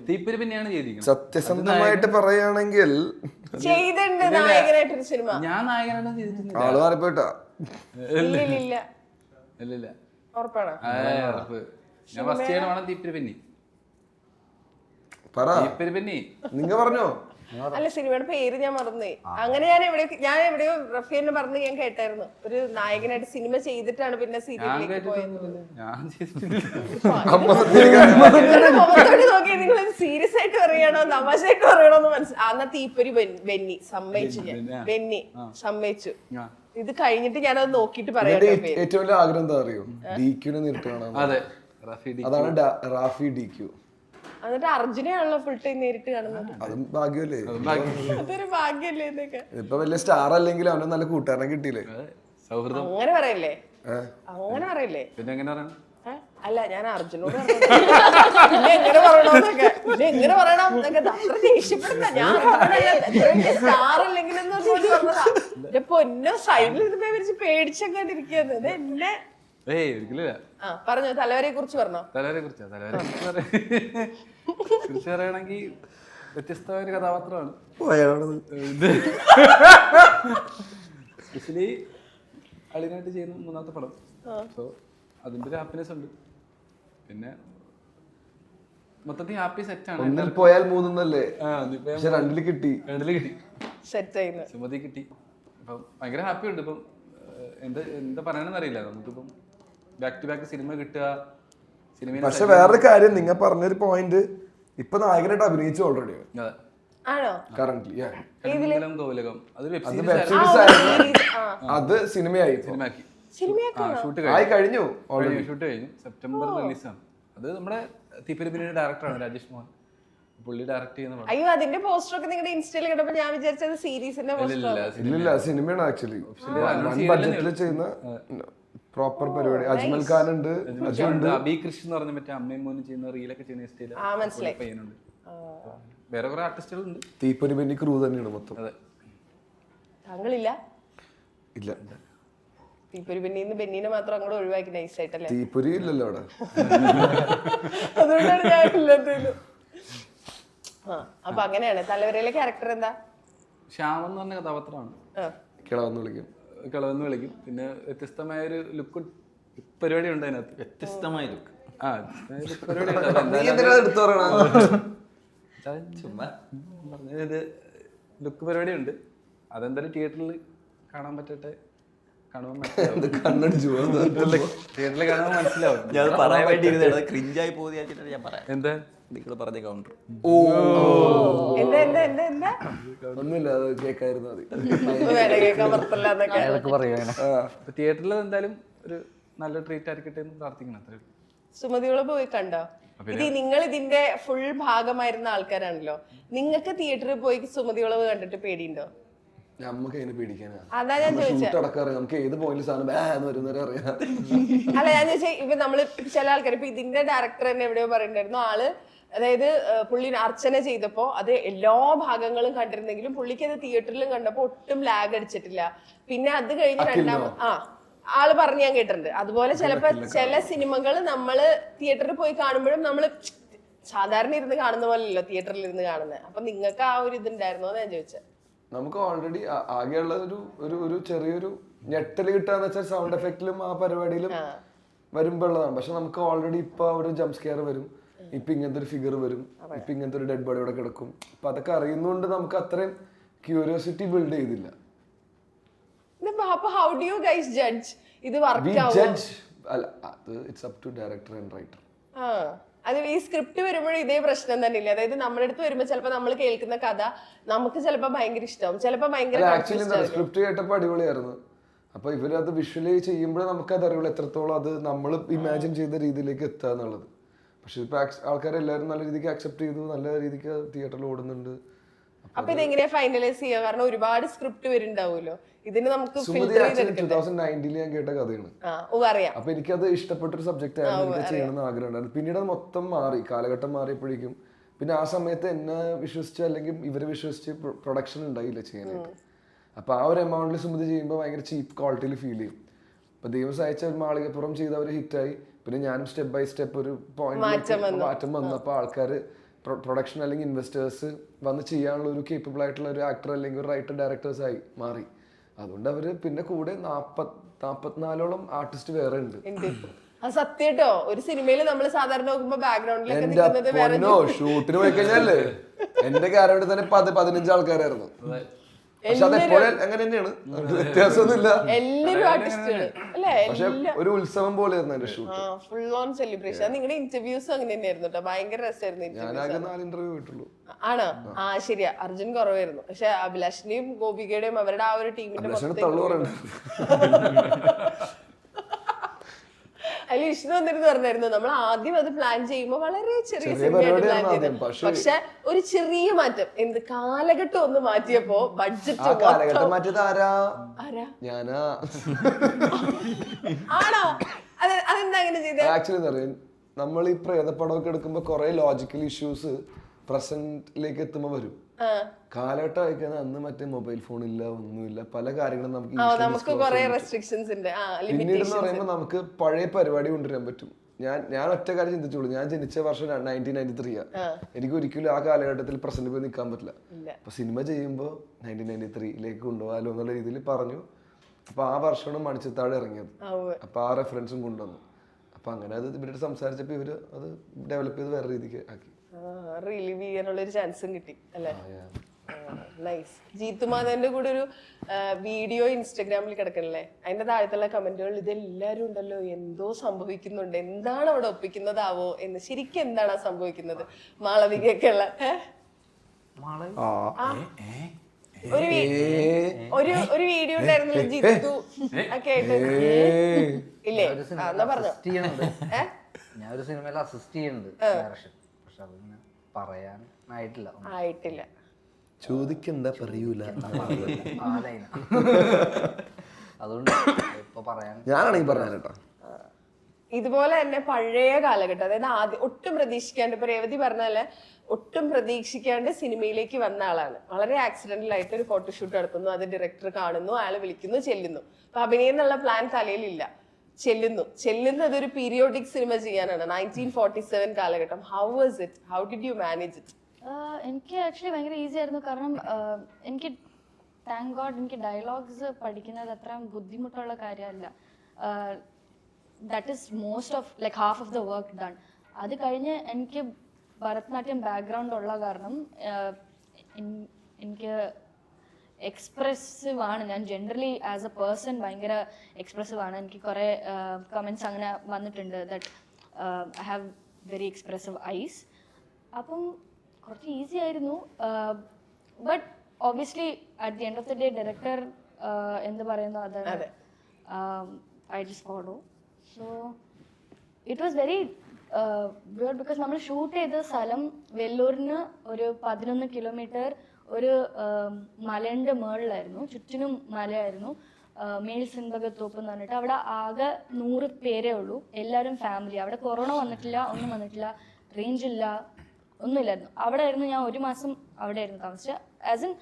തീപ്പൊരിപ്പിന്നെയാണ് ചെയ്തിരിക്കുന്നത്. സത്യസന്ധമായിട്ട് പറയുകയാണെങ്കിൽ ചെയ്തിട്ടുണ്ട് നായകനായിട്ടൊരു സിനിമ. ഞാൻ നായകനായിട്ട് ചെയ്തിട്ടുണ്ട്. ആള് മാറിപ്പോയിട്ടാ. ഇല്ല ഇല്ലില്ല. ഉറപ്പാണ്. ഉറപ്പ്. ഞാൻ ഫസ്റ്റ് ചെയ്യണമാണ് തീപ്പിരി പെന്നി. പറ, തീപ്പിരി പെന്നി നിങ്ങ പറഞ്ഞോ? അല്ല, സിനിമയുടെ പേര് ഞാൻ മറന്നുപോയി. അങ്ങനെ ഞാൻ എവിടെയോ റഫീനെ പറഞ്ഞ് ഞാൻ കേട്ടായിരുന്നു. ഒരു നായകനായിട്ട് സിനിമ ചെയ്തിട്ടാണ് പിന്നെ സീരിയലിലേക്ക് പോയത്. ഞാൻ ചെയ്തിട്ടില്ല. നോക്കി നിങ്ങൾ സീരിയസ് ആയിട്ട് പറയണോ തമാശയായിട്ട് പറയണോന്ന് മനസ്സിലായി. അന്നാ തീപ്പൊരി ബെന്നി സമ്മതിച്ചു. ഞാൻ ബെന്നി സമ്മതിച്ചു. ഇത് കഴിഞ്ഞിട്ട് ഞാനത് നോക്കിട്ട് പറയാം. ഏറ്റവും വലിയ ആഗ്രഹം എന്താ അറിയോ? DQ നേരിട്ട് കാണാൻ. അതെ, റാഫി ഡി. അതാണ് റാഫി DQ. എന്നിട്ട് അർജുനെയാണല്ലോ ഫുൾ ടൈം നേരിട്ട് കാണുന്നത്. അതും ഭാഗ്യമല്ലേ? അതൊരു ഭാഗ്യല്ലേ എന്നൊക്കെ. ഇപ്പൊ വലിയ സ്റ്റാർ അല്ലെങ്കിലും അവന് നല്ല കൂട്ടുകാരനെ കിട്ടിയില്ലേ? സൗഹൃദം. അങ്ങനെ പറയല്ലേ, അങ്ങനെ പറയല്ലേ. പിന്നെ എങ്ങനെ പറയണം? അല്ല, ഞാൻ അർജുനോട് പിന്നെ എങ്ങനെ പറയണോന്നൊക്കെ, പിന്നെ എങ്ങനെ പറയണം എന്നൊക്കെ അത്ര ദേഷ്യപ്പെടുന്ന. ഞാൻ സ്റ്റാർ അല്ലെങ്കിലും പറഞ്ഞതാ. എന്റെ പൊന്നോ, സൈഡിൽ ഇത് വിരിച്ച് പേടിച്ചൊക്കെ ഇരിക്കുന്നത്. ഇത് എന്നെ ഒരിക്കലില്ല. പറഞ്ഞോ, തലവരെ കുറിച്ച് പറഞ്ഞോ. തലവരെ കുറിച്ച് പറയണമെങ്കിൽ വ്യത്യസ്തമായ ഒരു കഥാപാത്രമാണ്. സ്പെഷ്യലി അളിനായിട്ട് ചെയ്യുന്ന 3ാമത്തെ പടം. സോ അതിന്റെ ഒരു ഹാപ്പിനെസ് ഉണ്ട്. പിന്നെ മൊത്തത്തിൽ ഹാപ്പി സെറ്റാണ്. ഒന്നിൽ പോയാൽ 3 പക്ഷെ 2 കിട്ടി. സെറ്റ് ചെയ്യുന്നു, സുമതി കിട്ടി. അപ്പം ഭയങ്കര ഹാപ്പി ഉണ്ട്. ഇപ്പം എന്താ പറയണമെന്ന് അറിയില്ല. നമുക്കിപ്പം ബാക്ക് ടു ബാക്ക് സിനിമ കിട്ടുക, സിനിമ. പക്ഷെ വേറൊരു കാര്യം, നിങ്ങൾ പറഞ്ഞൊരു പോയിന്റ്, ഇപ്പൊ നായകനായിട്ട് അഭിനയിച്ചു ഓൾറെഡി. ആണോ? കറന്റ്ലി ഗോലകം അത് വെബ് സീരീസ് അത് സിനിമയായി. സിനിമയാക്കി. ഷൂട്ട് കഴിഞ്ഞു. ഷൂട്ട് കഴിഞ്ഞു. സെപ്റ്റംബർ റിലീസാണ്. അത് നമ്മുടെ തീപ്പൊരി പെന്നിയുടെ ഡയറക്ടറാണ് രാജേഷ് മോഹൻ. പുള്ളി ഡയറക്ട് ചെയ്യുന്ന. അയ്യോ, അതിന്റെ പോസ്റ്റർ ഒക്കെ നിങ്ങളുടെ ഇൻസ്റ്റയിൽ കണ്ടപ്പോ ഞാൻ വിചാരിച്ചത് സീരീസിന്റെ പോസ്റ്റർ. ഇല്ല, സിനിമയാണ് ആക്ച്വലി. ബഡ്ജറ്റിൽ ചെയ്യുന്ന പ്രോപ്പർ പരിപാടി. അജ്മൽ ഖാൻ ഉണ്ട്, അബി കൃഷ്ണ എന്ന് പറഞ്ഞ മറ്റേ അമ്മയും മോനും ചെയ്യുന്ന റീലൊക്കെ ചെയ്യുന്ന പയ്യനുണ്ട്. വേറെ കുറെ ആർട്ടിസ്റ്റുകളുണ്ട്. തീപ്പൊരി പെന്നി ക്രൂ തന്നെയാണ് മൊത്തം. അതെ. താങ്കളില്ല? ഇല്ല, തീപ്പൊരി പെന്നിന്ന് ബെന്നിനെ മാത്രം അങ്ങോട്ട് ഒഴിവാക്കി നൈസായിട്ടല്ലേ. തീപ്പൊരി ഇല്ലല്ലോ അവിടെ. അതുകൊണ്ടാണ് ഞാൻ ഇല്ലാത്തത്. അപ്പൊ അങ്ങനെയാണ്. തലവരയിലെ ക്യാരക്ടർ എന്താ? ശ്യാം എന്ന് പറഞ്ഞ കഥാപാത്രമാണ്. കിളവെന്ന് വിളിക്കും. പിന്നെ വ്യത്യസ്തമായ ഒരു ലുക്ക് പരിപാടി ഉണ്ട് അതിനകത്ത്. വ്യത്യസ്തമായ ലുക്ക്. ലുക്ക് പരിപാടി ഉണ്ട്. അതെന്തായാലും തിയേറ്ററിൽ കാണാൻ പറ്റട്ടെ. കണ്ണടിച്ചു തിയേറ്ററിൽ കാണാൻ മനസ്സിലാവും. ഞാൻ പറയാൻ വേണ്ടി ക്രിഞ്ചായി പോകുന്ന ഞാൻ പറയാം. എന്താ നിങ്ങൾ പറഞ്ഞ കൗണ്ടർ? ഒന്നുമില്ല, അത് കേൾക്കായിരുന്നു. തിയേറ്ററിൽ എന്തായാലും ഒരു നല്ല ട്രീറ്റ് ആയിരിക്കട്ടെ എന്ന് പ്രാർത്ഥിക്കണം. അത്രേ. സുമതിയോളെ പോയി കണ്ടോ? ഇത് നിങ്ങൾ ഇതിന്റെ ഫുൾ ഭാഗമായിരുന്ന ആൾക്കാരാണല്ലോ. നിങ്ങൾക്ക് തിയേറ്ററിൽ പോയി സുമതിയോളവ് കണ്ടിട്ട് പേടിയുണ്ടോ? നമുക്ക് അതിനെ പേടിക്കാനാ. അതാ ഞാൻ ചോദിച്ചത്. നമുക്ക് ഏത് പോയിന്റ് സാധനം വരുന്നവരെ അറിയാം. അല്ല, ഞാൻ ചോദിച്ചാൽ ഇപ്പൊ നമ്മള് ചില ആൾക്കാർ, ഇപ്പൊ ഇതിന്റെ ഡയറക്ടർ തന്നെ എവിടെയോ പറയുന്നുണ്ടായിരുന്നു, ആള് അതായത് പുള്ളി അർച്ചന ചെയ്തപ്പോ അത് എല്ലാ ഭാഗങ്ങളും കണ്ടിരുന്നെങ്കിലും പുള്ളിക്ക് അത് തിയേറ്ററിലും കണ്ടപ്പോ ഒട്ടും ലാഗ് അടിച്ചിട്ടില്ല. പിന്നെ അത് കഴിഞ്ഞ് ആള് പറഞ്ഞ് ഞാൻ കേട്ടിട്ടുണ്ട്. അതുപോലെ ചിലപ്പോ ചില സിനിമകൾ നമ്മള് തിയേറ്ററിൽ പോയി കാണുമ്പോഴും നമ്മള് സാധാരണ ഇരുന്ന് കാണുന്ന പോലെയല്ലോ തിയേറ്ററിൽ ഇരുന്ന് കാണുന്നത്. അപ്പൊ നിങ്ങൾക്ക് ആ ഒരു ഇതുണ്ടായിരുന്നോ എന്ന് ഞാൻ ചോദിച്ചത്. നമുക്ക് ഓൾറെഡി ആകെയുള്ള ഒരു ചെറിയൊരു ഞെട്ടല് കിട്ടാന്ന് വെച്ചാൽ സൗണ്ട് എഫക്റ്റിലും ആ പരിപാടിയിലും വരുമ്പോ ഉള്ളതാണ്. പക്ഷെ നമുക്ക് ഓൾറെഡി ഇപ്പൊ ഒരു ജംപ് സ്കെയർ വരും, ഇപ്പൊ ഇങ്ങനത്തെ ഒരു ഫിഗർ വരും, ഇപ്പൊ ഇങ്ങനത്തെ ഒരു ഡെഡ് ബോഡി ഇവിടെ കിടക്കും. അപ്പൊ അതൊക്കെ അറിയുന്നോണ്ട് നമുക്ക് അത്രയും ക്യൂരിയോസിറ്റി ബിൽഡ് ചെയ്തില്ല. അപ്പൊ how do you guys judge ഇത് വർക്ക് ആവും? It's up to director and writer. അത് ഈ സ്ക്രിപ്റ്റ് വരുമ്പോഴും ഇതേ പ്രശ്നം തന്നെയില്ലേ? അതായത് നമ്മുടെ അടുത്ത് വരുമ്പോ ചിലപ്പോ നമ്മൾ കേൾക്കുന്ന കഥ നമുക്ക് ചിലപ്പോ ഭയങ്കര ഇഷ്ടമാവും, ചിലപ്പോ ഭയങ്കര. സ്ക്രിപ്റ്റ് കേട്ടപ്പോ അടിപൊളിയായിരുന്നു. അപ്പൊ ഇവരത് വിഷ്വലി ചെയ്യുമ്പോഴേ നമുക്ക് അത് അറിയുള്ളൂ എത്രത്തോളം അത് നമ്മൾ ഇമാജിൻ ചെയ്ത രീതിയിലേക്ക് എത്തുക എന്നുള്ളത്. പക്ഷെ ഇപ്പൊ ആൾക്കാരെല്ലാവരും നല്ല രീതിക്ക് അക്സെപ്റ്റ് ചെയ്തു, നല്ല രീതിക്ക് തിയേറ്ററിൽ ഓടുന്നുണ്ട്. അപ്പൊ ഇതെങ്ങനെയാ ഫൈനലൈസ് ചെയ്യുക? കാരണം ഒരുപാട് സ്ക്രിപ്റ്റ് വരുന്നുണ്ടാവുമല്ലോ. ഇതിന് നമുക്ക് 2019 ഞാൻ കേട്ട കഥയാണ്. അപ്പൊ എനിക്കത് ഇഷ്ടപ്പെട്ടൊരു സബ്ജക്റ്റ് ആയിരുന്നു, എനിക്ക് ചെയ്യണമെന്ന് ആഗ്രഹം ഉണ്ടായിരുന്നു. പിന്നീട് അത് മൊത്തം മാറി, കാലഘട്ടം മാറിയപ്പോഴേക്കും പിന്നെ ആ സമയത്ത് എന്നെ വിശ്വസിച്ച് അല്ലെങ്കിൽ ഇവരെ വിശ്വസിച്ച് പ്രൊഡക്ഷൻ ഉണ്ടായില്ല ചെയ്യാനായിട്ട്. അപ്പൊ ആ ഒരു എമൗണ്ടിൽ സുമതി ചെയ്യുമ്പോൾ ഭയങ്കര ചീപ്പ് ക്വാളിറ്റിയിൽ ഫീൽ ചെയ്യും. അപ്പൊ ദൈവം സഹായിച്ച മാളികപ്പുറം ചെയ്ത് അവർ ഹിറ്റായി. പിന്നെ ഞാനും സ്റ്റെപ്പ് ബൈ സ്റ്റെപ്പ് ഒരു പോയിന്റ് മാറ്റം വന്നു. അപ്പൊ ആൾക്കാർ പ്രൊഡക്ഷൻ അല്ലെങ്കിൽ ഇൻവെസ്റ്റേഴ്സ് വന്ന് ചെയ്യാനുള്ള ഒരു കേപ്പബിൾ ആയിട്ടുള്ള ഒരു ആക്ടർ അല്ലെങ്കിൽ ഒരു റൈറ്റർ ഡയറക്ടേഴ്സ് ആയി മാറി. അതുകൊണ്ട് അവര് പിന്നെ കൂടെ 44ഓളം ആർട്ടിസ്റ്റ് വേറെ ഉണ്ട്. അത് സത്യം. ഒരു സിനിമയിൽ നമ്മൾ സാധാരണ നോക്കുമ്പോ ബാക്ക്ഗ്രൗണ്ടിലൊക്കെ എന്റെ നിൽക്കുന്നത് വേറെ പൊന്നോ, ഷൂട്ടിന് പോയി കഴിഞ്ഞാലേ എന്റെ ക്യാരക്ടർ തന്നെ 15 ആൾക്കാരായിരുന്നു. പക്ഷെ അത് എപ്പോഴും അങ്ങനെ തന്നെയാണ്, വ്യത്യാസമൊന്നുമില്ല. എല്ലാരും ആർട്ടിസ്റ്റുകൾ അല്ലേ? പക്ഷെ ഒരു ഉത്സവം പോലെ ആയിരുന്നു എന്റെ ഷൂട്ട്. Full on celebration. നിങ്ങളുടെ ഇന്റർവ്യൂസും അങ്ങനെ തന്നെയായിരുന്നു കേട്ടോ, ഭയങ്കര രസമായിരുന്നു. ഞാനാകെ 4 ഇന്റർവ്യൂ പോയിട്ടുള്ളൂ. ആണോ? ആ ശരിയാ, അർജുൻ കുറവായിരുന്നു. പക്ഷെ അഭിലാഷിന്റെയും ഗോപികയുടെയും അവരുടെ ആ ഒരു ടീമിന്റെ തള്ളു പറയണ്ട. അതിൽ വിഷ്ണു വന്നിരുന്നു പറഞ്ഞായിരുന്നു, നമ്മൾ ആദ്യം അത് പ്ലാൻ ചെയ്യുമ്പോ വളരെ ചെറിയ സിനിമയായിട്ട് പ്ലാൻ ചെയ്തു. പക്ഷെ ഒരു ചെറിയ മാറ്റം, എന്ത് കാലഘട്ടം ഒന്ന് മാറ്റിയപ്പോ ബഡ്ജറ്റ് കാലഘട്ടം മാറ്റിയത് ആരാ? ഞാനാ. ആണോ? അതെന്താ അങ്ങനെ ചെയ്തത്? ആക്ച്വലി എന്താ പറയാ, നമ്മൾ ഈ പ്രേതപ്പടമൊക്കെ എടുക്കുമ്പോ കുറെ ലോജിക്കൽ ഇഷ്യൂസ് പ്രസന്റിലേക്ക് എത്തുമ്പോ വരും. കാലഘട്ടം അയക്കാൻ അന്ന് മറ്റേ മൊബൈൽ ഫോൺ ഇല്ല, ഒന്നുമില്ല, പല കാര്യങ്ങളും നമുക്ക് കുറെ റെസ്ട്രിക്ഷൻസ് ഉണ്ട്. പിന്നീട് എന്ന് പറയുമ്പോൾ നമുക്ക് പഴയ പരിപാടി കൊണ്ടുവരാൻ പറ്റും. ഞാൻ ഒറ്റ കാര്യം ചിന്തിച്ചോളൂ, ഞാൻ ജനിച്ച വർഷം 1993 എനിക്ക് ഒരിക്കലും ആ കാലഘട്ടത്തിൽ പ്രസന്റ് പോയി നിൽക്കാൻ പറ്റില്ല. അപ്പൊ സിനിമ ചെയ്യുമ്പോൾ 1993 കൊണ്ടുപോകാലോ എന്നുള്ള രീതിയിൽ പറഞ്ഞു. അപ്പൊ ആ വർഷമാണ് മണിച്ചിത്താഴ് ഇറങ്ങിയത്. അപ്പൊ ആ റെഫറൻസും കൊണ്ടുവന്നു. അപ്പൊ അങ്ങനെ അത് ഇവരുടെ സംസാരിച്ചപ്പോ ഇവര് അത് ഡെവലപ്പ് ചെയ്ത് വേറെ രീതിക്ക് ആക്കി. റിലീവ് ചെയ്യാനുള്ള ഒരു ചാൻസും കിട്ടി അല്ലേ? നൈസ്. ജീത്തുമാധവന്റെ കൂടെ ഒരു വീഡിയോ ഇൻസ്റ്റഗ്രാമിൽ കിടക്കണല്ലേ, അതിന്റെ താഴത്തുള്ള കമന്റുകൾ ഇതെല്ലാരും ഉണ്ടല്ലോ, എന്തോ സംഭവിക്കുന്നുണ്ട്, എന്താണ് അവിടെ ഒപ്പിക്കുന്നതാവോ എന്ന്. ശരിക്കും എന്താണ് സംഭവിക്കുന്നത്? മാളവികയൊക്കെ ഉള്ള ഒരു വീഡിയോ ഉണ്ടായിരുന്നല്ലോ ജിത്തു ഒക്കെ ആയിട്ട്, ഇല്ലേ? എന്നാ പറഞ്ഞോ. ഞാൻ ഒരു സിനിമയിൽ അസിസ്റ്റ് ചെയ്യുന്നുണ്ട് ഡയറക്ഷൻ, പക്ഷെ അതിങ്ങനെ പറയാനായിട്ടില്ല. ചോദിക്കണ്ട, പറയൂല. അതുകൊണ്ട് ഇപ്പൊ പറയാൻ ഞാനാണെങ്കിൽ പറഞ്ഞ കേട്ടോ. ഇതുപോലെ തന്നെ പഴയ കാലഘട്ടം, അതായത് ആദ്യം ഒട്ടും പ്രതീക്ഷിക്കാണ്ട്, ഇപ്പൊ രേവതി പറഞ്ഞാല് ഒട്ടും പ്രതീക്ഷിക്കാണ്ട് സിനിമയിലേക്ക് വന്ന ആളാണ്. വളരെ ആക്സിഡന്റൽ ആയിട്ട് ഒരു ഫോട്ടോഷൂട്ട് നടത്തുന്നു, അത് ഡയറക്ടർ കാണുന്നു, അയാള് വിളിക്കുന്നു, ചെല്ലുന്നു. അപ്പൊ അഭിനയം എന്നുള്ള പ്ലാൻ തലയിലില്ല, ചെല്ലുന്നത് ഒരു പീരിയോഡിക് സിനിമ ചെയ്യാനാണ്. 1947 കാലഘട്ടം. How was it? How did you manage it? എനിക്ക് ആക്ച്വലി ഭയങ്കര ഈസി ആയിരുന്നു. കാരണം എനിക്ക് താങ്ക് ഗോഡ് എനിക്ക് ഡയലോഗ്സ് പഠിക്കുന്നത് അത്ര ബുദ്ധിമുട്ടുള്ള കാര്യമല്ല. That is most of like half of the work done. അത് കഴിഞ്ഞ് എനിക്ക് ഭരതനാട്യം ബാക്ക്ഗ്രൗണ്ട് ഉള്ള കാരണം എനിക്ക് എക്സ്പ്രസീവ് ആണ്. ഞാൻ ജനറലി ആസ് എ പേഴ്സൺ ഭയങ്കര എക്സ്പ്രസീവ് ആണ്. എനിക്ക് കുറേ കമൻറ്റ്സ് അങ്ങനെ വന്നിട്ടുണ്ട് that I have very expressive eyes. അപ്പം കുറച്ച് ഈസി ആയിരുന്നു. But obviously at the end of the day director എന്ത് പറയുന്നു അതാണ് I just follow. So it was very weird because നമ്മൾ ഷൂട്ട് ചെയ്ത സ്ഥലം വെല്ലൂരിന് ഒരു 11 കിലോമീറ്റർ ഒരു മലേൻ്റെ മുകളിലായിരുന്നു. ചുറ്റിനും മലയായിരുന്നു. മേൽ സിൻബകത്തോപ്പ് എന്ന് പറഞ്ഞിട്ട് അവിടെ ആകെ 100 പേരേ ഉള്ളൂ. എല്ലാവരും ഫാമിലി. അവിടെ കൊറോണ വന്നിട്ടില്ല, ഒന്നും വന്നിട്ടില്ല, റേഞ്ച് ഇല്ല, ഒന്നുമില്ലായിരുന്നു. അവിടെ ആയിരുന്നു ഞാൻ 1 മാസം അവിടെ ആയിരുന്നു താമസിച്ചത്. As in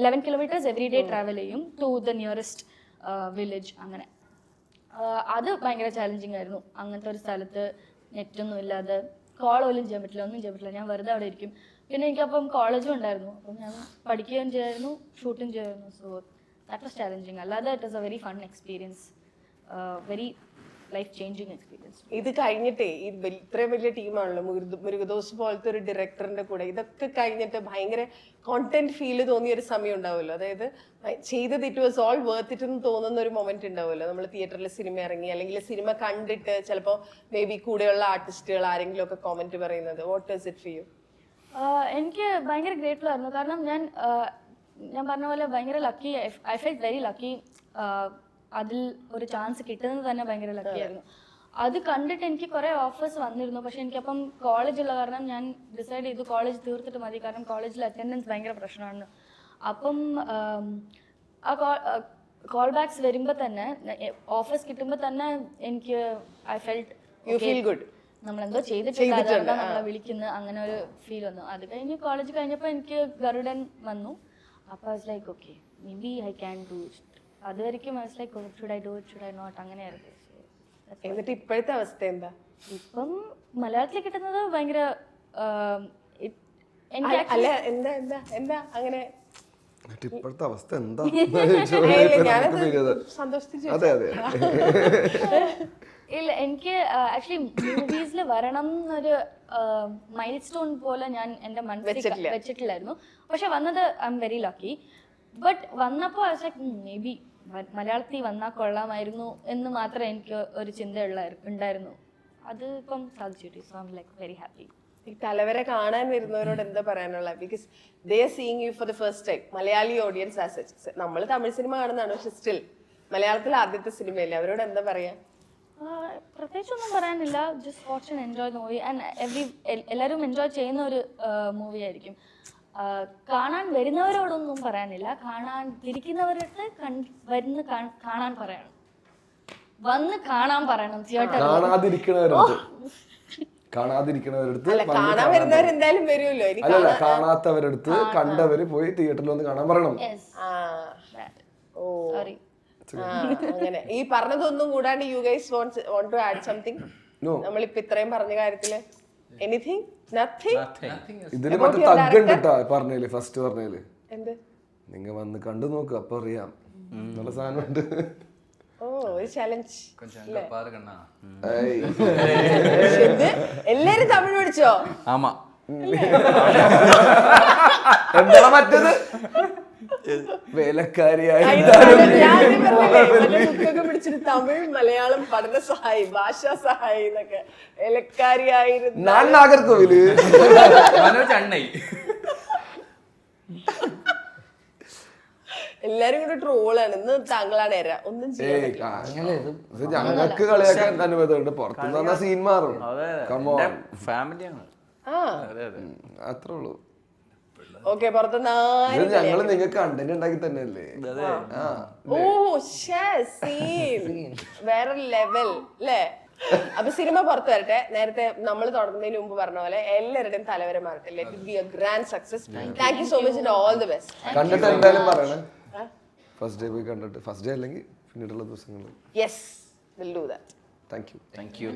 11 kilometres every day travel ചെയ്യും ടു ദ നിയറസ്റ്റ് വില്ലേജ്. അങ്ങനെ അത് ഭയങ്കര ചാലഞ്ചിങ് ആയിരുന്നു. അങ്ങനത്തെ ഒരു സ്ഥലത്ത് നെറ്റൊന്നും ഇല്ലാതെ കോൾ പോലും ചെയ്യാൻ പറ്റില്ല, ഒന്നും ചെയ്യാൻ പറ്റില്ല. ഞാൻ വെറുതെ അവിടെ ഇരിക്കും. പിന്നെ എനിക്കപ്പം കോളേജും ഉണ്ടായിരുന്നു, അപ്പം ഞാൻ പഠിക്കുകയും ചെയ്യായിരുന്നു, ഷൂട്ടും ചെയ്യായിരുന്നു. So that was challenging. അല്ലാതെ it was a very fun experience, very life changing experience. ഇത് കഴിഞ്ഞിട്ടേ ഈ ഇത്രയും വലിയ ടീമാണല്ലോ, മുരുകദോസ് പോലത്തെ ഒരു ഡയറക്ടറിന്റെ കൂടെ ഇതൊക്കെ കഴിഞ്ഞിട്ട് ഭയങ്കര കോണ്ടന്റ് ഫീൽ തോന്നിയ ഒരു സമയം ഉണ്ടാവുമല്ലോ. അതായത് ചെയ്തത് it was all worth it എന്ന് തോന്നുന്ന ഒരു മൊമെന്റ് ഉണ്ടാവുമല്ലോ. നമ്മൾ തിയേറ്ററിൽ സിനിമ ഇറങ്ങി അല്ലെങ്കിൽ സിനിമ കണ്ടിട്ട് ചിലപ്പോൾ മേ ബി കൂടെയുള്ള ആർട്ടിസ്റ്റുകൾ ആരെങ്കിലും ഒക്കെ കോമന്റ് പറയുന്നത്. What is it for you? എനിക്ക് ഭയങ്കര ഗ്രേറ്റ്ഫുൾ ആയിരുന്നു. കാരണം ഞാൻ പറഞ്ഞ പോലെ ഭയങ്കര lucky. I felt very lucky. അതിൽ ഒരു ചാൻസ് കിട്ടുന്നത് തന്നെ ഭയങ്കര ലക്കി ആയിരുന്നു. അത് കണ്ടിട്ട് എനിക്ക് കുറേ ഓഫേഴ്സ് വന്നിരുന്നു. പക്ഷെ എനിക്കപ്പം കോളേജുള്ള കാരണം ഞാൻ ഡിസൈഡ് ചെയ്തു കോളേജ് തീർത്തിട്ട് മതി. കാരണം കോളേജിൽ അറ്റൻഡൻസ് ഭയങ്കര പ്രശ്നമാണ്. അപ്പം ആ കോൾ ബാക്സ് വരുമ്പോൾ തന്നെ, ഓഫേഴ്സ് കിട്ടുമ്പോൾ തന്നെ എനിക്ക് I felt you feel good, നമ്മളെന്തോ ചെയ്തിട്ടുണ്ട്, നമ്മളെ വിളിക്കുന്നത്, അങ്ങനെ ഒരു ഫീൽ വന്നു. അത് കഴിഞ്ഞ് കോളേജ് കഴിഞ്ഞപ്പോൾ എനിക്ക് ഗരുഡൻ വന്നു. അപ്പോൾ I was like okay maybe I can do it. അതുവരെയ്ക്കും I was like should I do it, should I not, അങ്ങനെയായിരുന്നു. എന്നിട്ട് ഇപ്പോഴത്തെ അവസ്ഥ എന്താ? ഇപ്പം മലയാളത്തിൽ കിട്ടുന്നത് ഭയങ്കര അല്ല എന്താ എന്താ എന്താ അങ്ങനെ എന്നിട്ട് ഇപ്പോഴത്തെ അവസ്ഥ എന്താ ഞാനത് സന്തോഷിച്ചു. അതെ അതെ ഇല്ല, എനിക്ക് ആക്ച്വലി മൂവീസിൽ വരണം എന്നൊരു മൈൽ സ്റ്റോൺ പോലെ ഞാൻ എൻ്റെ മനസ്സിൽ വെച്ചിട്ടില്ലായിരുന്നു. പക്ഷെ വന്നത് I am very lucky. But വന്നപ്പോൾ മേ ബി മലയാളത്തിൽ വന്നാൽ കൊള്ളാമായിരുന്നു എന്ന് മാത്രമേ എനിക്ക് ഒരു ചിന്ത ഉണ്ടായിരുന്നു. അത് ഇപ്പം സാധിച്ചു. So I M like very happy. ഈ തലവരെ കാണാൻ വരുന്നവരോട് എന്താ പറയാനുള്ള? Because they are seeing you for the first time. Malayali audience as such. നമ്മൾ തമിഴ് സിനിമ കാണുന്നതാണ്, പക്ഷെ സ്റ്റിൽ മലയാളത്തിൽ ആദ്യത്തെ സിനിമയല്ലേ, അവരോട് എന്താ പറയാ? പ്രത്യേകിച്ചൊന്നും പറയാനില്ല. Just watch and enjoy the movie. And എല്ലാവരും എൻജോയ് ചെയ്യുന്ന ഒരു മൂവി ആയിരിക്കും. കാണാൻ വരുന്നവരോടൊന്നും പറയാനില്ല, കാണാൻ തിരിക്കുന്നവരടുത്ത് കാണാൻ പറയണം, വന്ന് കാണാൻ പറയണം. തിയേറ്ററിൽ കാണാതിരിക്കണവരടുത്ത് കാണാൻ വരുന്നവരെന്തായാലും വരുമല്ലോ. അല്ലല്ല, കാണാത്തവരടുത്ത് കണ്ടവര് പോയി തിയേറ്ററിൽ വന്ന് കാണാൻ പറയണം. സോറി. അങ്ങനെ ഈ പറഞ്ഞതൊന്നും കൂടാണ്ട് you guys want to add something? നമ്മളിപ്പോ ഇത്രയും പറഞ്ഞ കാര്യത്തില് എനിത്തിങ്? നത്തിങ്? ഇതില് മറ്റേ തഗ്ഗുണ്ട് കേട്ടാ പറഞ്ഞേല്, ഫസ്റ്റ് പറഞ്ഞേല് എന്ത്? നിങ്ങ വന്ന് കണ്ടു നോക്ക്, അപ്പൊ അറിയാം എന്നുള്ള സാധനമുണ്ട്. ഓ, ഒരു ചലഞ്ച്. എല്ലാരും തമിഴ് പഠിച്ചോ? ആമാ. എന്താ മറ്റത്? വേലക്കാരിയായി ബുക്കൊക്കെ പിടിച്ചിട്ട് തമിഴ് മലയാളം പഠന സഹായി, ഭാഷാ സഹായി എന്നൊക്കെ. വേലക്കാരിയായിരുന്നു. ഞാൻ നാഗർകോവില്. എല്ലാരും കൂടെ ട്രോളാണ്. ഇന്ന് താങ്കളാണ് എര. ഒന്നും ഞങ്ങൾക്ക് കളിയാക്കാൻ അനുഭവമുണ്ട്. പുറത്തുനിന്ന് സീൻ മാറും. ഫാമിലിയാണ്. അത്രേ ഉള്ളൂ. ഓക്കെ, പുറത്തുനിന്ന് ഞങ്ങള് നിങ്ങൾക്ക് കണ്ടന്റ് ഉണ്ടാക്കി തന്നെയല്ലേ. ഓ സീൻ വേറെ ലെവൽ അല്ലേ? അപ്പൊ സിനിമ പുറത്തു വരട്ടെ. നേരത്തെ നമ്മൾ തുടങ്ങുന്നതിന് മുമ്പ് പറഞ്ഞ പോലെ എല്ലാവരുടെയും തലവരെ മാറട്ടെ. Let it be A grand success. Thank you so much and all the best. കണ്ടിട്ട് എന്തായാലും പറയണേ. ഫസ്റ്റ് ഡേ പോയി കണ്ടിട്ട്, ഫസ്റ്റ് ഡേ അല്ലെങ്കിൽ പിന്നീടുള്ള ദിവസങ്ങളിൽ. Yes, will do that. Thank you. Thank you.